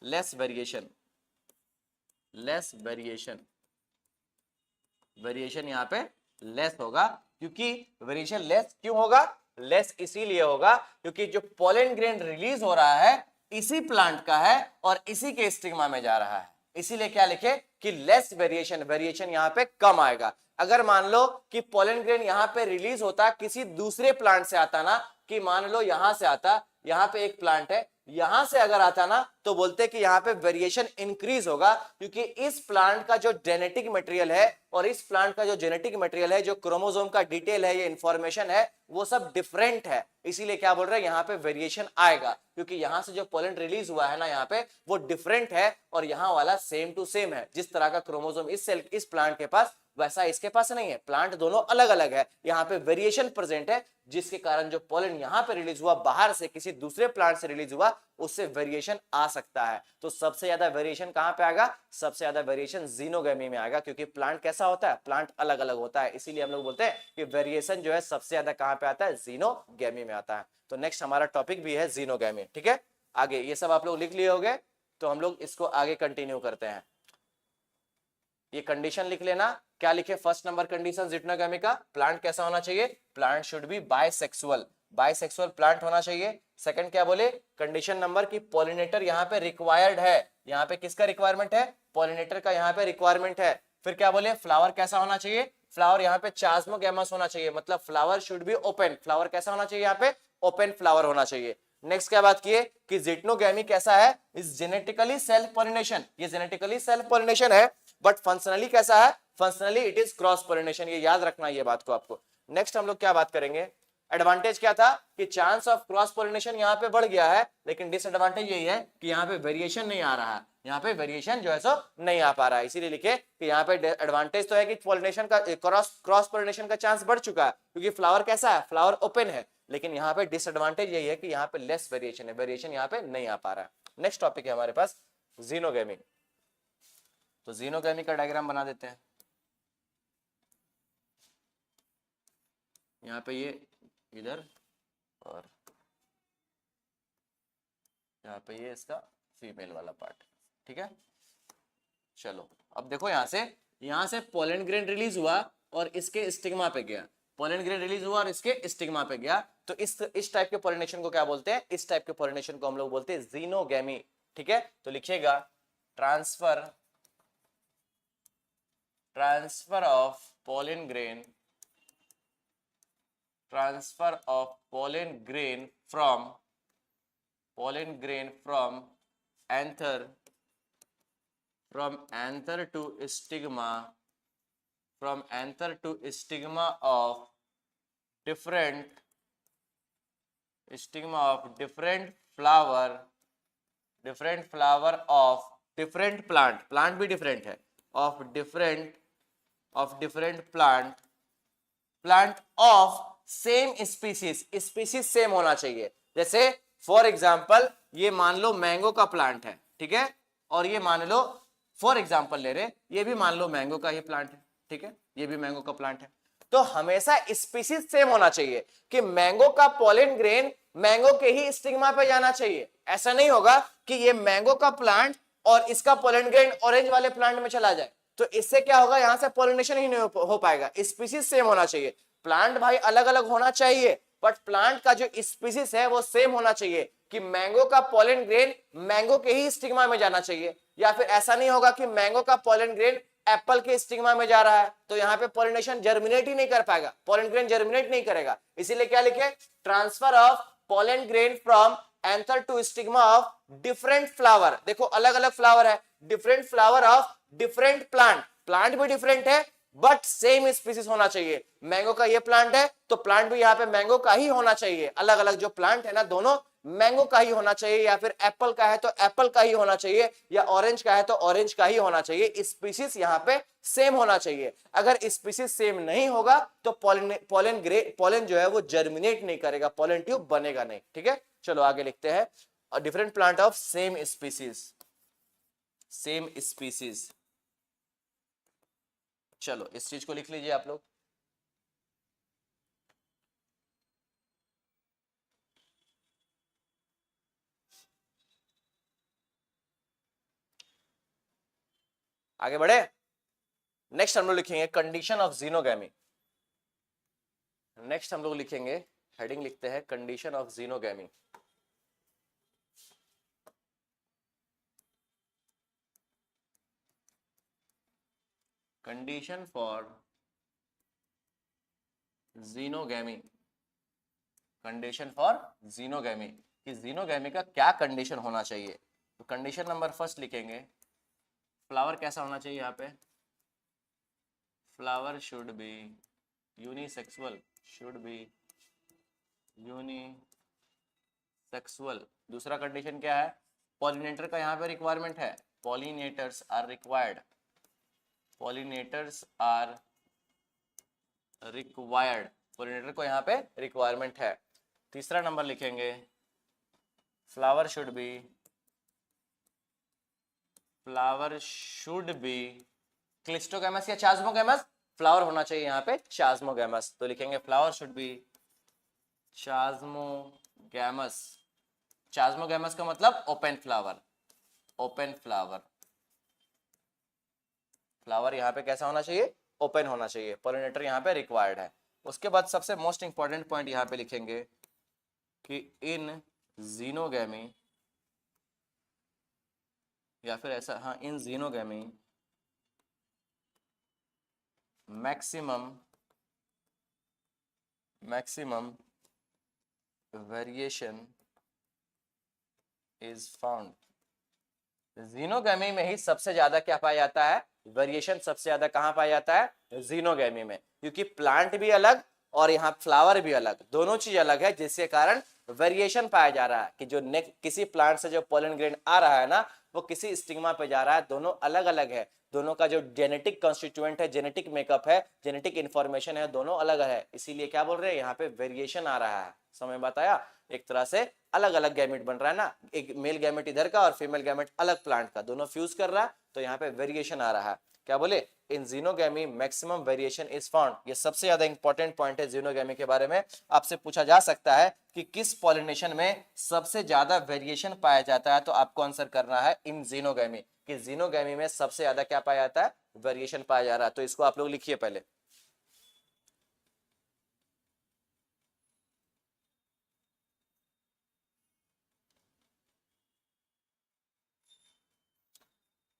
less variation, less variation. Variation यहां पे लेस होगा, क्योंकि वेरिएशन लेस क्यों होगा? लेस इसीलिए होगा क्योंकि जो पोलन ग्रेन रिलीज हो रहा है इसी प्लांट का है और इसी के स्टिग्मा में जा रहा है, इसीलिए क्या लिखे कि लेस वेरिएशन, वेरिएशन यहां पे कम आएगा। अगर मान लो कि पोलन ग्रेन यहां पे रिलीज होता किसी दूसरे प्लांट से आता ना, कि मान लो यहां से आता, यहां पे एक प्लांट है, यहां से अगर आता ना तो बोलते कि यहां पे वेरिएशन इंक्रीज होगा, क्योंकि इस प्लांट का जो जेनेटिक मटेरियल है और इस प्लांट का जो जेनेटिक मटेरियल है, जो क्रोमोसोम का डिटेल है, ये इंफॉर्मेशन है, वो सब डिफरेंट है। इसीलिए क्या बोल रहे हैं, यहां पे वेरिएशन आएगा, क्योंकि यहां से जो पोलन रिलीज हुआ है ना यहाँ पे वो डिफरेंट है और यहाँ वाला सेम टू सेम है। जिस तरह का क्रोमोसोम इस सेल, इस प्लांट के पास, वैसा इसके पास नहीं है। प्लांट दोनों अलग अलग है, यहाँ पे वेरिएशन प्रेजेंट है, जिसके कारण जो पोलन यहाँ पे रिलीज हुआ बाहर से किसी दूसरे प्लांट से रिलीज हुआ, उससे वेरिएशन आ सकता है। तो सबसे ज्यादा वेरिएशन कहां पे आएगा? सबसे ज्यादा वेरिएशन जीनोगैमी में आएगा, क्योंकि प्लांट कैसा होता है? प्लांट अलग अलग होता है, इसीलिए हम लोग बोलते हैं कि वेरिएशन जो है सबसे ज्यादा कहां पे आता है? जीनोगैमी में आता है। तो नेक्स्ट हमारा टॉपिक भी है जीनोगैमी, ठीक है। आगे ये सब आप लोग लिख लिए होंगे, तो हम लोग इसको आगे कंटिन्यू करते हैं। ये कंडीशन लिख लेना क्या लिखे फर्स्ट नंबर कंडीशन जिटनोगेमी का, प्लांट कैसा होना चाहिए, plant should be bisexual, bisexual plant होना चाहिए। सेकंड क्या बोले, कंडीशन नंबर की पॉलिनेटर यहाँ पे रिक्वायर्ड है, यहाँ पे किसका रिक्वायरमेंट है, पॉलिनेटर का यहाँ पे रिक्वायरमेंट है। फिर क्या बोले, फ्लावर कैसा होना चाहिए, फ्लावर यहाँ पे चास्मोगैमस होना चाहिए, मतलब flower should be open, flower कैसा होना चाहिए, यहाँ पे ओपन फ्लावर होना चाहिए। नेक्स्ट क्या बात किए कि जिटनोगेमी कैसा है, इज जेनेटिकली सेल्फ पॉलिनेशन, ये जेनेटिकली सेल्फ पॉलिनेशन है, बट फंक्शनली कैसा है, functionally it is cross pollination, ये याद रखना ये बात को आपको। नेक्स्ट हम लोग क्या बात करेंगे, एडवांटेज क्या था कि चांस ऑफ क्रॉस पॉलिनेशन यहाँ पे बढ़ गया है, लेकिन डिसएडवांटेज यही है कि यहाँ पे वेरिएशन नहीं आ रहा है, यहाँ पे वेरिएशन जो है सो नहीं आ पा रहा है। इसीलिए लिखे कि यहाँ पे एडवांटेज तो है कि पॉलिनेशन का क्रॉस पॉलिनेशन का चांस बढ़ चुका है, क्योंकि फ्लावर कैसा है, फ्लावर ओपन है, लेकिन यहाँ पे डिसएडवांटेज यही है कि यहाँ पे लेस वेरिएशन है, वेरिएशन यहाँ पे नहीं आ पा रहा है। नेक्स्ट टॉपिक है हमारे पास जीनोगेमी, तो जीनोगेमी का डायग्राम बना देते हैं। यहाँ पे ये इधर और यहाँ पे ये इसका फीमेल वाला पार्ट, ठीक है। चलो अब देखो यहाँ से पोलन ग्रेन रिलीज हुआ और इसके स्टिग्मा पे गया, पोलन ग्रेन रिलीज हुआ और इसके स्टिग्मा पे गया, तो इस टाइप के पोलिनेशन को क्या बोलते हैं, इस टाइप के पोलिनेशन को हम लोग बोलते हैं जीनोगेमी, ठीक है। तो लिखिएगा transfer of pollen grain, transfer of pollen grain from anther to stigma, of different flower of different plant भी different है, of different plant of same species same होना चाहिए। जैसे फॉर एग्जांपल ये मान लो मैंगो का प्लांट है, ठीक है, और ये मान लो फॉर एग्जांपल ले रहे, ये भी मान लो मैंगो का ही प्लांट है, ठीक है, ये भी मैंगो का प्लांट है, तो हमेशा स्पीसीज सेम होना चाहिए कि मैंगो का पोलन ग्रेन मैंगो के ही स्टिग्मा पे जाना चाहिए। ऐसा नहीं होगा कि ये मैंगो का प्लांट और इसका पोलन ग्रेन ऑरेंज वाले प्लांट में चला जाए, तो इससे क्या होगा, यहां से पोलिनेशन ही नहीं हो पाएगा। स्पीसीज सेम होना चाहिए, प्लांट भाई अलग अलग होना चाहिए, बट प्लांट का जो स्पीसीज है वो सेम होना चाहिए कि मैंगो का पोलन ग्रेन मैंगो के ही स्टिग्मा में जाना चाहिए, या फिर ऐसा नहीं होगा कि मैंगो का पोलन ग्रेन एप्पल के स्टिग्मा में जा रहा है, तो यहाँ पे पोलिनेशन जर्मिनेट ही नहीं कर पाएगा, पोलन ग्रेन जर्मिनेट नहीं करेगा। इसीलिए क्या लिखे, transfer of pollen grain from anther to stigma of different flower, देखो अलग अलग फ्लावर है, different flower of different plant भी डिफरेंट है बट सेम स्पीसीज होना चाहिए। मैंगो का ये प्लांट है तो प्लांट भी यहाँ पे मैंगो का ही होना चाहिए, अलग अलग जो प्लांट है ना दोनों मैंगो का ही होना चाहिए, या फिर एप्पल का है तो एप्पल का ही होना चाहिए, या ऑरेंज का है तो ऑरेंज का ही होना चाहिए, स्पीसीज यहाँ पे सेम होना चाहिए। अगर स्पीसीज सेम नहीं होगा तो पोलन जो है वो जर्मिनेट नहीं करेगा, पोलन ट्यूब बनेगा नहीं, ठीक है। चलो आगे लिखते हैं, different plant of same species, चलो इस चीज को लिख लीजिए आप लोग। आगे बढ़े, नेक्स्ट हम लोग लिखेंगे कंडीशन ऑफ जीनोगेमी। नेक्स्ट हम लोग लिखेंगे, हेडिंग लिखते हैं condition of xenogamy. Condition for xenogamy, condition for xenogamy कि जीनोगेमी का क्या कंडीशन होना चाहिए। तो कंडीशन नंबर फर्स्ट लिखेंगे, फ्लावर कैसा होना चाहिए, यहाँ पे फ्लावर शुड बी यूनिसेक्सुअल, दूसरा कंडीशन क्या है, पॉलिनेटर का यहाँ पे रिक्वायरमेंट है, पॉलिनेटर्स आर रिक्वायर्ड, पॉलिनेटर को यहाँ पे रिक्वायरमेंट है। तीसरा नंबर लिखेंगे, फ्लावर शुड बी क्लिस्टोगैमस या चास्मोगैमस, फ्लावर होना चाहिए यहाँ पे चास्मोगैमस, तो लिखेंगे फ्लावर शुड बी चास्मोगैमस। चास्मोगैमस का मतलब ओपन फ्लावर, फ्लावर यहाँ पे कैसा होना चाहिए, ओपन होना चाहिए, पॉलिनेटर यहाँ पे रिक्वायर्ड है। उसके बाद सबसे मोस्ट इंपॉर्टेंट पॉइंट यहाँ पे लिखेंगे कि इन जीनोगैमी, या फिर ऐसा, हाँ, in xenogamy maximum variation is found. Xenogamy में ही सबसे ज्यादा क्या पाया जाता है, वेरिएशन सबसे ज्यादा कहां पाया जाता है, जीनोगैमी में, क्योंकि प्लांट भी अलग और यहाँ फ्लावर भी अलग, दोनों चीज अलग है, जिसके कारण वेरिएशन पाया जा रहा है कि जो किसी प्लांट से जो पोलन ग्रेन आ रहा है ना, वो किसी स्टिग्मा पे जा रहा है, दोनों अलग अलग है, दोनों का जो जेनेटिक कॉन्स्टिट्यूएंट है, जेनेटिक मेकअप है, जेनेटिक इंफॉर्मेशन है, दोनों अलग है, इसीलिए क्या बोल रहे हैं, यहाँ पे वेरिएशन आ रहा है। समझ में बताया, एक तरह से अलग अलग गैमेट बन रहा है ना, एक मेल गैमेट इधर का और फीमेल गैमेट अलग प्लांट का, दोनों फ्यूज कर रहा है, तो यहाँ पे वेरिएशन आ रहा है। क्या बोले, in xenogamy maximum variation is found. ये सबसे ज्यादा इंपॉर्टेंट पॉइंट है जीनोगैमी के बारे में। आपसे पूछा जा सकता है कि किस पॉलिनेशन में सबसे ज्यादा वेरिएशन पाया जाता है, तो आपको आंसर करना है इन जीनोगैमी, कि जीनोगैमी में सबसे ज्यादा क्या पाया जाता है, वेरिएशन पाया जा रहा है। तो इसको आप लोग लिखिए पहले।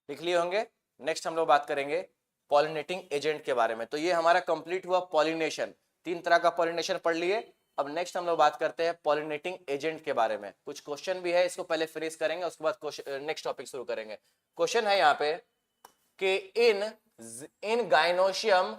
लिख लिए होंगे। नेक्स्ट हम लोग बात करेंगे पॉलिनेटिंग एजेंट के बारे में। तो ये हमारा कंप्लीट हुआ पॉलिनेशन, 3 तरह का पॉलिनेशन पढ़ लिए। अब नेक्स्ट हम लोग बात करते हैं पॉलिनेटिंग एजेंट के बारे में। कुछ क्वेश्चन भी है, इसको पहले फिनिश करेंगे, उसके बाद नेक्स्ट टॉपिक शुरू करेंगे। क्वेश्चन है यहाँ पे कि in gynoecium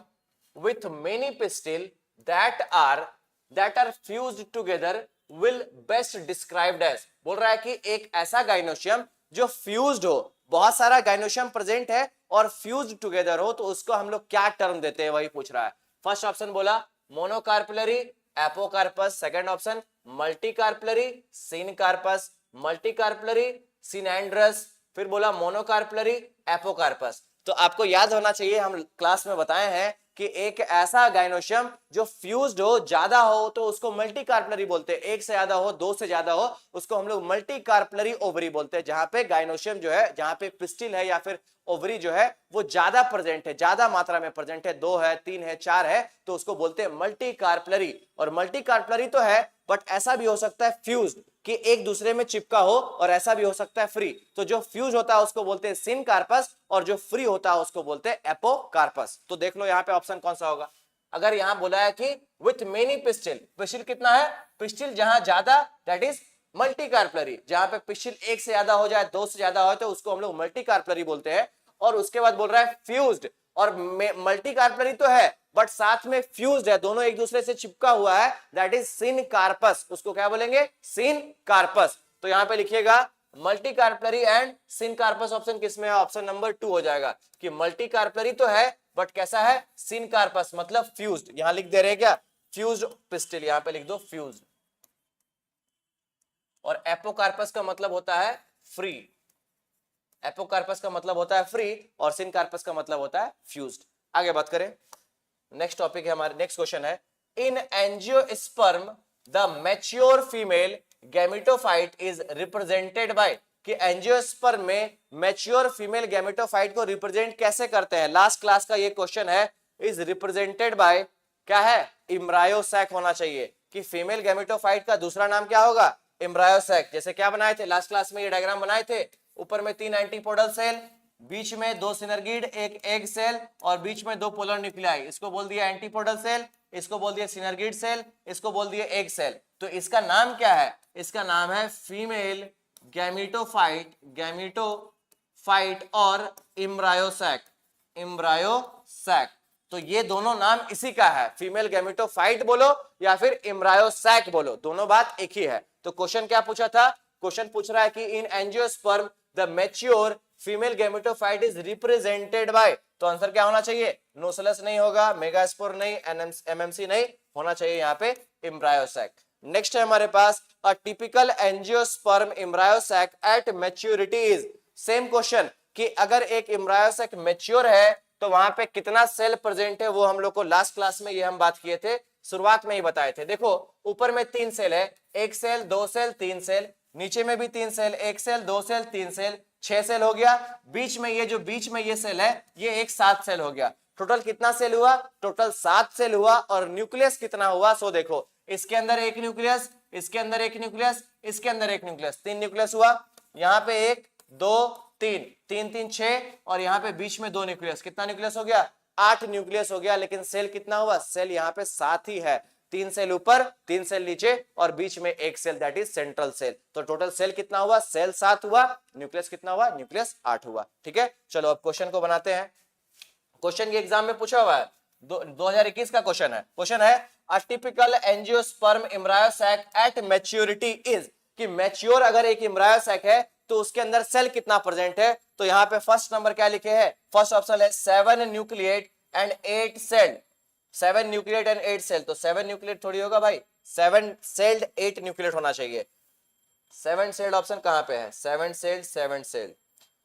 with many pistil that are fused together will best described as. बोल रहा है कि एक ऐसा गाइनोशियम जो फ्यूज्ड हो, बहुत सारा गाइनोशियम प्रेजेंट है और फ्यूज्ड टुगेदर हो, तो उसको हम लोग क्या टर्म देते हैं, वही पूछ रहा है। फर्स्ट ऑप्शन बोला monocarpellary apocarpous, second option multicarpellary syncarpous, multicarpellary synandrous, फिर बोला मोनोकार्पलरी एपोकार्पस। तो आपको याद होना चाहिए, हम क्लास में बताए हैं कि एक ऐसा गाइनोशियम जो फ्यूज्ड हो, ज्यादा हो, तो उसको मल्टीकार्पलरी बोलते हैं, एक से ज्यादा हो, 2 से ज्यादा हो, उसको हम लोग मल्टीकार्पलरी ओवरी बोलते हैं। जहां पे गाइनोशियम जो है, जहां पे पिस्टिल है या फिर ओवरी जो है वो ज्यादा प्रेजेंट है, ज्यादा मात्रा में प्रेजेंट है, 2 है, 3 है, 4 है, तो उसको बोलते हैं मल्टीकार्पलरी। और मल्टीकार्पलरी तो है, बट ऐसा भी हो सकता है फ्यूज्ड, कि एक दूसरे में चिपका हो, और ऐसा भी हो सकता है फ्री। तो जो फ्यूज होता है उसको बोलते हैं सिनकार्पस, और जो फ्री होता है उसको बोलते हैं एपोकार्पस। तो देख लो यहाँ पे ऑप्शन कौन सा होगा। अगर यहां बोला है कि विथ मेनी पिस्टिल, पिस्टिल कितना है, पिस्टिल जहां ज्यादा, दैट इज मल्टीकार्पलरी। जहां पे पिस्टिल एक से ज्यादा हो जाए, 2 से ज्यादा हो, तो उसको हम लोग मल्टीकार्पलरी बोलते हैं। और उसके बाद बोल रहा है फ्यूज्ड, और मल्टीकार्पलरी तो है बट साथ में फ्यूज्ड है, दोनों एक दूसरे से चिपका हुआ है, दैट इज सिनकार्पस। उसको क्या बोलेंगे, सिनकार्पस। तो यहां पे लिखिएगा मल्टीकार्पलरी एंड सिनकार्पस। ऑप्शन किसमें है, ऑप्शन नंबर 2 हो जाएगा, कि मल्टीकार्पलरी तो है बट कैसा है, सिनकार्पस, मतलब फ्यूज्ड। यहां लिख दे रहे क्या, फ्यूज्ड पिस्टिल, यहां पे लिख दो फ्यूज्ड। और एपोकार्पस का मतलब होता है फ्री, एपोकार्पस का मतलब होता है फ्री, और सिनकार्पस का मतलब होता है फ्यूज्ड। आगे बात करें, नेक्स्ट टॉपिक है हमारे, नेक्स्ट क्वेश्चन है इन angiosperm the mature female gametophyte is represented by. कि एंजियोस्पर्म में मैच्योर फीमेल गैमेटोफाइट को रिप्रेजेंट कैसे करते हैं, लास्ट क्लास का ये क्वेश्चन है। इज रिप्रेजेंटेड बाय क्या है, एम्ब्रायोसैक होना चाहिए, कि फीमेल गैमेटोफाइट का दूसरा नाम क्या होगा, एम्ब्रायोसैक। जैसे क्या बनाए थे लास्ट क्लास में, ये डायग्राम बनाए थे, ऊपर में 3 एंटीपोडल सेल, बीच में 2 सिनर्गिड, एक एग सेल, और बीच में 2 पोलर न्यूक्लियाई। इसको बोल दिया एंटीपोडल सेल, इसको बोल दिया सिनर्गिड सेल, इसको बोल दिया एग सेल। तो इसका नाम क्या है, इसका नाम है फीमेल गैमेटोफाइट, गैमेटोफाइट और एम्ब्रायोसैक, एम्ब्रायोसैक। तो ये दोनों नाम इसी का है, फीमेल गैमेटोफाइट बोलो या फिर एम्ब्रायोसैक बोलो, दोनों बात एक ही है। तो क्वेश्चन क्या पूछा था, क्वेश्चन पूछ रहा है कि इन angiosperm the mature female gametophyte is represented by. तो आंसर क्या होना चाहिए, नोसलस नहीं होगा, मेगास्पोर नहीं, एमएमसी नहीं, होना चाहिए यहाँ पे एम्ब्रायोसैक। नेक्स्ट है हमारे पास a typical angiosperm embryo sac at maturity is. Same question, कि अगर एक एम्ब्रायोसैक मैच्योर है तो वहां पे कितना सेल प्रेजेंट है, वो हम लोग को लास्ट क्लास में ये हम बात किए थे, शुरुआत में ही बताए थे। देखो ऊपर में 3 सेल है, 1 सेल, 2 सेल, 3 सेल, नीचे में भी 3 cell, 1 cell, 2 cell, 3 cell, 6 cell हो गया। बीच में ये जो बीच में ये सेल है, ये एक 7 सेल हो गया। टोटल कितना सेल हुआ, टोटल 7 सेल हुआ और न्यूक्लियस कितना हुआ, सो देखो इसके अंदर एक न्यूक्लियस, इसके अंदर एक न्यूक्लियस, इसके अंदर एक न्यूक्लियस, 3 न्यूक्लियस हुआ, यहाँ पे 1 2 3, 3 3 6 और यहाँ पे बीच में 2 न्यूक्लियस, कितना न्यूक्लियस हो गया, 8 न्यूक्लियस हो गया। लेकिन सेल कितना हुआ, सेल यहाँ पे 7 ही है, 3 सेल ऊपर 3 सेल नीचे और बीच में एक cell, that is central cell. तो टोटल सेल कितना हुआ, सेल 7 हुआ, न्यूक्लियस कितना हुआ, न्यूक्लियस 8 हुआ। ठीक है, चलो अब क्वेश्चन को बनाते हैं। क्वेश्चन के एग्जाम में पूछा हुआ है, 2021 का क्वेश्चन है। क्वेश्चन है a typical angiosperm embryo sac at maturity is, कि मैच्योर अगर एक एम्ब्रायो सैक है तो उसके अंदर सेल कितना प्रेजेंट है। तो यहाँ पे फर्स्ट नंबर क्या लिखे हैं, फर्स्ट ऑप्शन है 7 nucleate and 8 cell, 7 nucleate and 8 cell. तो 7 न्यूक्लिएट थोड़ी होगा भाई, 7 सेल्ड 8 न्यूक्लिएट होना चाहिए। 7 सेल्ड ऑप्शन कहां पे है, 7 सेल्ड 7 सेल्ड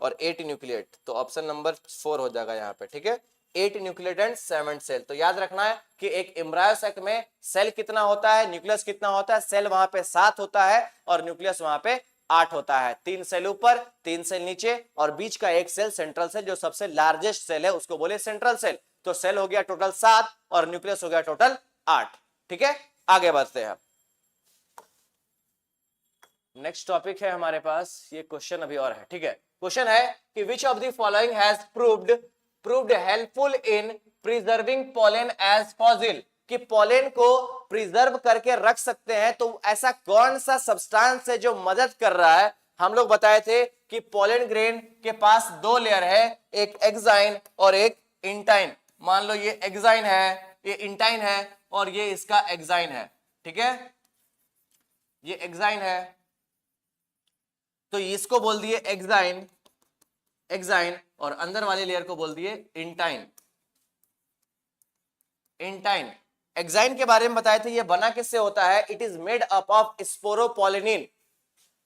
और 8 न्यूक्लिएट, तो ऑप्शन नंबर 4 हो जाएगा यहाँ पे। ठीक है, 8 न्यूक्लिएट एंड 7 सेल। तो याद रखना है कि एक एम्ब्रायो सैक में सेल कितना होता है, न्यूक्लियस कितना होता है, सेल वहां पे 7 होता है और न्यूक्लियस वहां पे 8 होता है। 3 सेल ऊपर 3 सेल नीचे और बीच का एक सेल सेंट्रल सेल, जो सबसे लार्जेस्ट सेल है उसको बोले सेंट्रल सेल। तो सेल हो गया टोटल 7 और न्यूक्लियस हो गया टोटल 8। ठीक है, आगे बढ़ते हैं। नेक्स्ट टॉपिक है हमारे पास, ये क्वेश्चन अभी और है। ठीक है, क्वेश्चन है कि which of the following has proved helpful in preserving pollen as fossil, कि पोलन को प्रिजर्व करके रख सकते हैं। तो ऐसा कौन सा सब्सटेंस है जो मदद कर रहा है। हम लोग बताए थे कि पोलन ग्रेन के पास 2 लेयर है, एक एक्साइन और एक इंटाइन। मान लो ये एक्साइन है, ये इंटाइन है और ये इसका एक्साइन है। ठीक है, ये एक्साइन है तो इसको बोल दिए एक्साइन, एक्साइन, और अंदर वाले लेयर को बोल दिए इंटाइन, इंटाइन। एक्साइन के बारे में बताए थे, ये बना किससे होता है, it is made up of sporopollenin,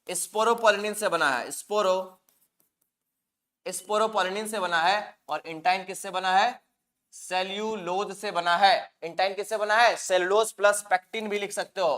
sporopollenin से बना है, स्पोरोपोलिनिन से बना है। और इंटाइन किससे बना है, सेल्यूलोज से बना है। इंटाइन किससे बना है, सेल्यूलोज प्लस पैक्टिन भी लिख सकते हो,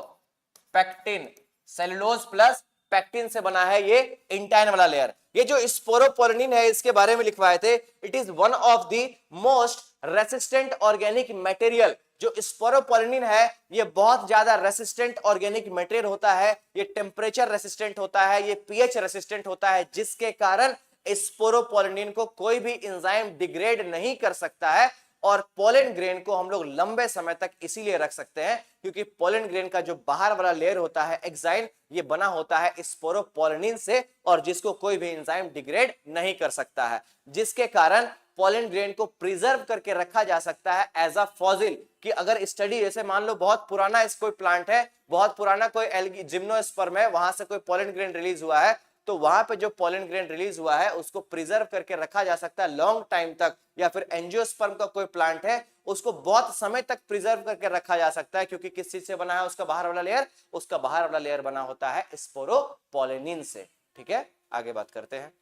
पैक्टिन, सेल्यूलोज प्लस पैक्टिन से बना है ये इंटाइन वाला लेयर। ये जो स्पोरोपोलिनिन है इसके बारे में लिखवाए थे, it is one of the most resistant organic material. जो स्पोरोपोलिनिन है ये बहुत ज्यादा रेसिस्टेंट ऑर्गेनिक मटेरियल होता है, ये टेम्परेचर रेसिस्टेंट होता है, ये पीएच रेसिस्टेंट होता है, जिसके कारण स्पोरोपोलिनिन को कोई भी एंजाइम डिग्रेड नहीं कर सकता है। और पोलन ग्रेन को हम लोग लंबे समय तक इसीलिए रख सकते हैं क्योंकि पोलन ग्रेन का जो बाहर वाला लेयर होता है एक्साइन, ये बना होता है स्पोरोपोलिनिन से, और जिसको कोई भी एंजाइम डिग्रेड नहीं कर सकता है, जिसके कारण पोलन ग्रेन को प्रिजर्व करके रखा जा सकता है एज अ फॉसिल। कि अगर स्टडी, जैसे मान लो बहुत पुराना कोई प्लांट है, बहुत पुराना कोई एल्गी जिम्नोस्पर्म है, वहां से कोई पोलन ग्रेन रिलीज हुआ है, तो वहां पे जो पोलन ग्रेन रिलीज हुआ है उसको प्रिजर्व करके रखा जा सकता है लॉन्ग टाइम तक। या फिर एंजियोस्पर्म का कोई प्लांट है, उसको बहुत समय तक प्रिजर्व करके रखा जा सकता है, क्योंकि किस चीज से बना है उसका बाहर वाला लेयर, उसका बाहर वाला लेयर बना होता है स्पोरोपोलिनिन से। ठीक है, आगे बात करते हैं।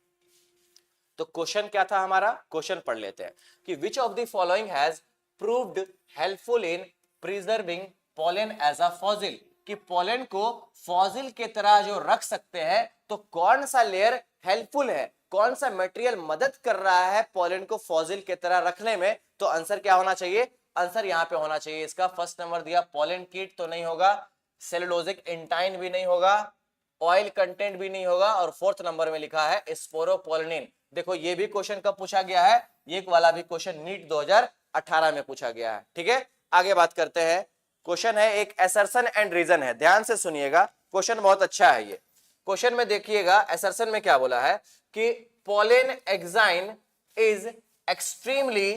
तो क्वेश्चन क्या था हमारा, क्वेश्चन पढ़ लेते हैं कि which of the following has proved helpful in preserving pollen as a fossil, कि पोलन को फॉसिल के तरह जो रख सकते हैं, तो कौन सा लेयर हेल्पफुल है, कौन सा मटेरियल मदद कर रहा है पोलन को फॉसिल के तरह रखने में। तो आंसर क्या होना चाहिए, आंसर यहां पे होना चाहिए इसका, फर्स्ट नंबर दिया पोलन कीट तो नहीं होगा, सेलुलोजिक इंटाइन भी नहीं होगा, ऑयल कंटेंट भी नहीं होगा, और फोर्थ नंबर में लिखा है स्पोरोपोलिनिन। देखो ये भी क्वेश्चन कब पूछा गया है, ये वाला भी क्वेश्चन नीट 2018 में पूछा गया है। ठीक है, आगे बात करते हैं। क्वेश्चन है एक असर्शन एंड रीजन है, ध्यान से सुनिएगा, क्वेश्चन बहुत अच्छा है। ये क्वेश्चन में देखिएगा असर्शन में क्या बोला है कि pollen exine is extremely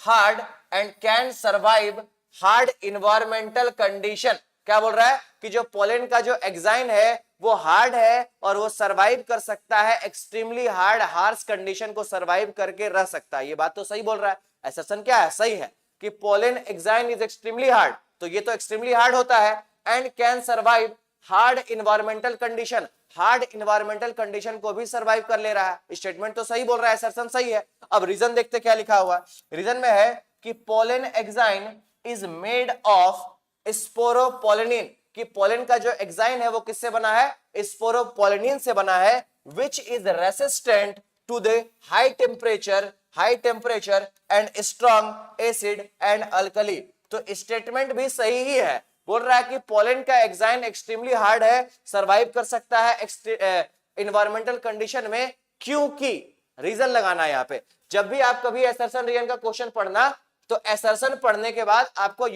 hard and can survive hard environmental condition. क्या बोल रहा है कि जो पोलन का जो एक्साइन है वो हार्ड है और वो सरवाइव कर सकता है एक्सट्रीमली हार्ड हार्श कंडीशन को सरवाइव करके रह सकता है। ये बात तो सही बोल रहा है, असर्शन क्या है, सही है कि pollen exine is extremely hard, तो ये तो एक्सट्रीमली हार्ड होता है, and can survive hard environmental condition, hard environmental condition को भी सर्वाइव कर ले रहा है। स्टेटमेंट तो सही बोल रहा है, असर्शन सही है। अब रीजन देखते क्या लिखा हुआ, रीजन में है कि pollen exine is made of sporopollenin, कि पोलन का जो एक्साइन है वो किससे बना है, स्पोरोपोलिनिन से बना है, which is resistant to the high temperature high temperature and strong acid and alkali. तो स्टेटमेंट भी सही ही है, बोल रहा है कि पोलन का एग्जाइन एक्सट्रीमली हार्ड है, सरवाइव कर सकता है इन्वायरमेंटल कंडीशन में, क्योंकि रीजन लगाना है यहाँ पे। जब भी आप कभी असर्शन रीजन का क्वेश्चन पढ़ना तो असर्शन पढ़ने के बाद आपको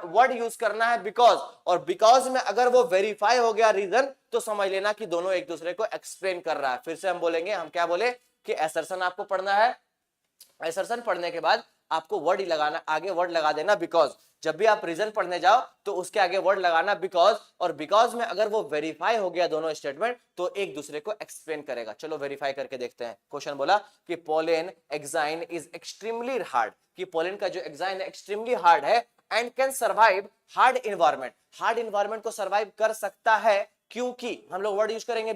वर्ड यूज करना है बिकॉज, और बिकॉज में अगर वो वेरीफाई हो गया रीजन तो समझ लेना कि दोनों एक दूसरे को एक्सप्लेन कर रहा है। फिर से हम बोलेंगे, हम क्या बोले कि असर्शन आपको पढ़ना है, असर्शन पढ़ने के बाद आपको वर्ड ही लगाना, आगे वर्ड लगा देना बिकॉज। जब भी आप रीजन पढ़ने जाओ तो उसके आगे वर्ड लगाना बिकॉज, और बिकॉज में अगर वो वेरीफाई हो गया दोनों स्टेटमेंट तो एक दूसरे को एक्सप्लेन करेगा। चलो वेरीफाई करके देखते हैं। क्वेश्चन बोला कि pollen exine is extremely hard, कि पोलन का जो एग्जाइन है एक्सट्रीमली हार्ड है and can survive hard environment, hard environment को सर्वाइव कर सकता है क्योंकि, हम लोग वर्ड यूज करेंगे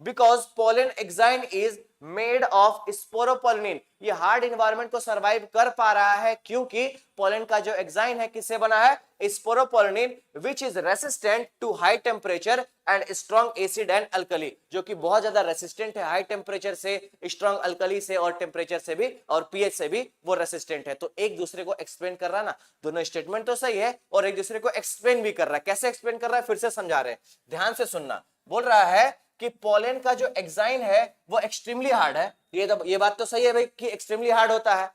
because pollen exine is made of sporopollenin, ये हार्ड इन्वायरमेंट को सरवाइव कर पा रहा है क्योंकि पोलन का जो एग्जाइन है किससे बना है, sporopollenin, which is resistant to high temperature and strong acid and alkali, जो कि बहुत ज्यादा रेसिस्टेंट है हाई टेम्परेचर से, स्ट्रॉन्ग अल्कली से और टेम्परेचर से भी और पीएच से भी वो रेसिस्टेंट है। तो एक दूसरे को एक्सप्लेन कर रहा है ना, दोनों स्टेटमेंट तो सही है और एक दूसरे को एक्सप्लेन भी कर रहा है। कैसे एक्सप्लेन कर रहा है फिर से समझा रहे हैं, ध्यान से सुनना। बोल रहा है कि पोलन का जो एग्जाइन है वो एक्सट्रीमली हार्ड है, ये बात तो सही है भाई कि एक्सट्रीमली हार्ड होता है,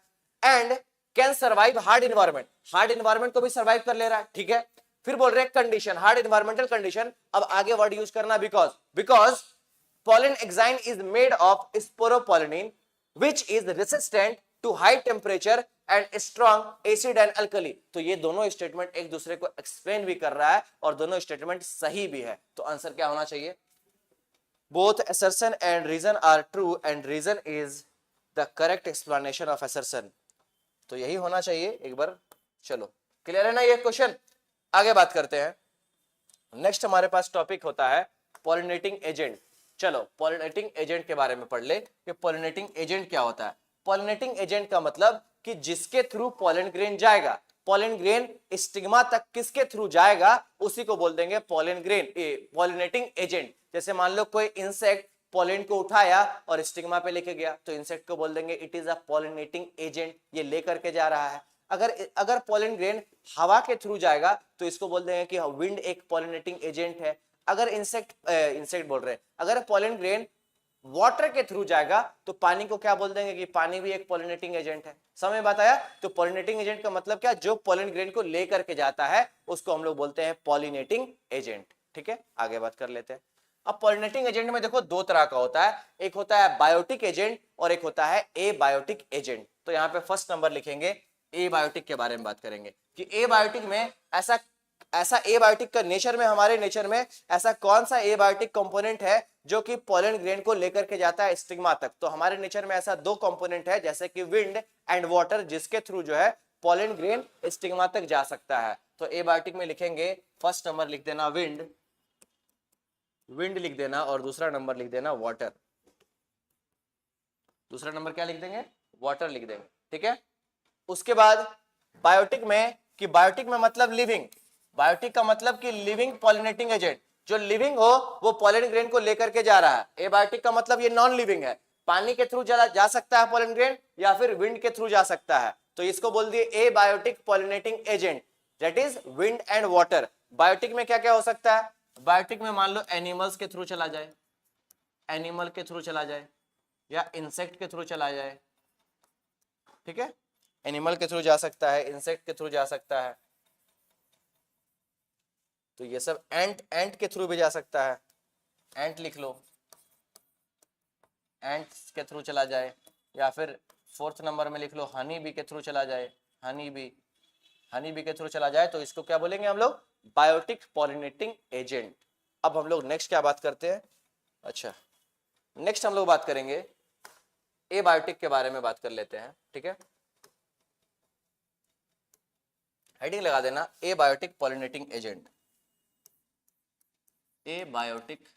and can survive hard environment, hard environment को भी सर्वाइव कर ले रहा है, ठीक है। फिर बोल रहे हैं कंडीशन, हार्ड इन्वायरमेंटल कंडीशन, अब आगे वर्ड यूज करना because pollen exine is made of sporopollenin which is resistant to high temperature and strong acid and alkali. तो ये दोनों स्टेटमेंट एक दूसरे को एक्सप्लेन भी कर रहा है और दोनों स्टेटमेंट सही भी है। तो आंसर क्या होना चाहिए, both assertion and reason are true and reason is the correct explanation of assertion। तो यही होना चाहिए एक बार। चलो क्लियर है ना ये क्वेश्चन, आगे बात करते हैं। नेक्स्ट हमारे पास टॉपिक होता है पॉलिनेटिंग एजेंट। चलो पॉलिनेटिंग एजेंट के बारे में पढ़ ले कि पॉलिनेटिंग एजेंट क्या होता है। पॉलिनेटिंग एजेंट का मतलब कि जिसके थ्रू पॉलन ग्रेन जाएगा, पॉलन ग्रेन स्टिग्मा तक किसके थ्रू जाएगा उसी को बोल देंगे पॉलन ग्रेन, पॉलिनेटिंग एजेंट। जैसे मान लो कोई इंसेक्ट पॉलन को उठाया और स्टिग्मा पे लेके गया तो इंसेक्ट को बोल देंगे it is a pollinating agent, ये लेकर के जा रहा है। अगर पॉलन ग्रेन हवा के थ्रू जाएगा तो इसको बोल देंगे कि विंड एक पॉलिनेटिंग एजेंट है। अगर इंसेक्ट बोल रहे हैं, अगर पॉलन ग्रेन वाटर के थ्रू जाएगा तो पानी को क्या बोल देंगे कि पानी भी एक पॉलिनेटिंग एजेंट है। समझ बात आया। तो पॉलिनेटिंग एजेंट का मतलब क्या, जो पॉलन ग्रेन को लेकर के जाता है उसको हम लोग बोलते हैं पॉलिनेटिंग एजेंट। ठीक है, आगे बात कर लेते हैं। अब पॉलिनेटिंग एजेंट में देखो दो तरह का होता है, एक होता है बायोटिक एजेंट और एक होता है एबायोटिक एजेंट। तो यहाँ पे फर्स्ट नंबर लिखेंगे, एबायोटिक के बारे में बात करेंगे कि एबायोटिक में ऐसा एबायोटिक का नेचर में, हमारे नेचर में ऐसा कौन सा एबायोटिक कंपोनेंट है जो कि पोलन ग्रेन को लेकर के जाता है स्टिग्मा तक। तो हमारे नेचर में ऐसा दो कंपोनेंट है जैसे कि विंड एंड वाटर, जिसके थ्रू जो है पोलन ग्रेन स्टिग्मा तक जा सकता है। तो एबायोटिक में लिखेंगे फर्स्ट नंबर लिख देना विंड लिख देना और दूसरा नंबर लिख देना वाटर। दूसरा नंबर क्या लिख देंगे, वाटर लिख देंगे। ठीक है, उसके बाद बायोटिक में, कि बायोटिक में मतलब लिविंग, बायोटिक का मतलब कि लिविंग पॉलिनेटिंग एजेंट, जो लिविंग हो वो पॉलन ग्रेन को लेकर के जा रहा है। एबायोटिक का मतलब ये नॉन लिविंग है, पानी के थ्रू जा सकता है पॉलन ग्रेन या फिर विंड के थ्रू जा सकता है। तो इसको बोल दिए abiotic pollinating agent, that is wind and water. Biotic में क्या क्या हो सकता है, बायोटिक में मान लो एनिमल्स के थ्रू चला जाए, एनिमल के थ्रू चला जाए या इंसेक्ट के थ्रू चला जाए। ठीक है, एनिमल के थ्रू जा सकता है, इंसेक्ट के थ्रू जा सकता है। तो ये सब एंट के थ्रू भी जा सकता है, एंट लिख लो, एंट के थ्रू चला जाए, या फिर फोर्थ नंबर में लिख लो हनी बी के थ्रू चला जाए, हनी बी के थ्रू चला जाए। तो इसको क्या बोलेंगे हम लोग, बायोटिक पॉलिनेटिंग एजेंट। अब हम लोग नेक्स्ट क्या बात करते हैं, अच्छा नेक्स्ट हम लोग बात करेंगे एबायोटिक के बारे में बात कर लेते हैं। ठीक है, हेडिंग लगा देना abiotic pollinating agent, abiotic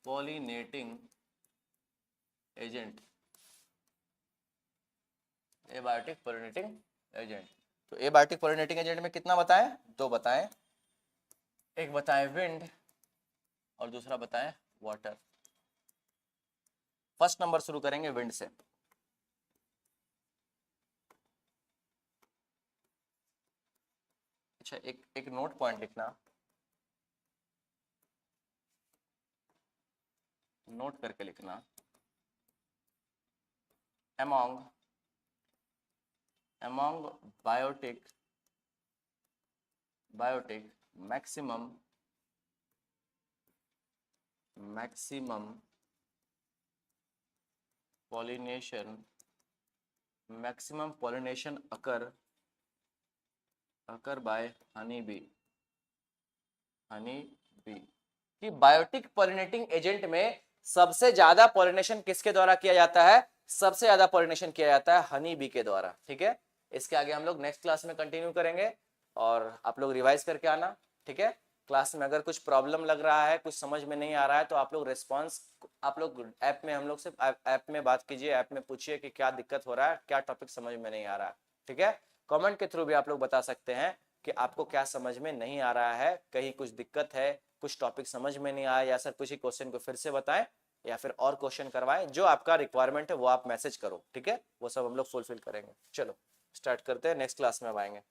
pollinating agent, abiotic pollinating agent. तो एबायोटिक पॉलिनेटिंग एजेंट में कितना बताएं, दो बताएं, एक बताएं विंड और दूसरा बताएं वाटर। फर्स्ट नंबर शुरू करेंगे विंड से। अच्छा, एक नोट पॉइंट लिखना, नोट करके लिखना, among biotic maximum pollination occur by honey bee कि बायोटिक पॉलिनेटिंग एजेंट में सबसे ज्यादा पॉलिनेशन किसके द्वारा किया जाता है? सबसे ज्यादा पॉलिनेशन किया जाता है हनी बी के द्वारा। ठीक है, इसके आगे हम लोग नेक्स्ट क्लास में कंटिन्यू करेंगे और आप लोग रिवाइज करके आना। ठीक है, क्लास में अगर कुछ प्रॉब्लम लग रहा है, कुछ समझ में नहीं आ रहा है, तो आप लोग रिस्पॉन्स आप लोग ऐप में हम लोग से ऐप में बात कीजिए, ऐप में पूछिए कि क्या दिक्कत हो रहा है, क्या टॉपिक समझ में नहीं आ रहा है। ठीक है, कमेंट के थ्रू भी आप लोग बता सकते हैं कि आपको क्या समझ में नहीं आ रहा है, कहीं कुछ दिक्कत है, कुछ टॉपिक समझ में नहीं आया, या सर कुछ ही क्वेश्चन को फिर से बताएं या फिर और क्वेश्चन करवाएं, जो आपका रिक्वायरमेंट है वो आप मैसेज करो। ठीक है, वो सब हम लोग फुलफिल करेंगे। चलो स्टार्ट करते हैं, नेक्स्ट क्लास में अब आएंगे।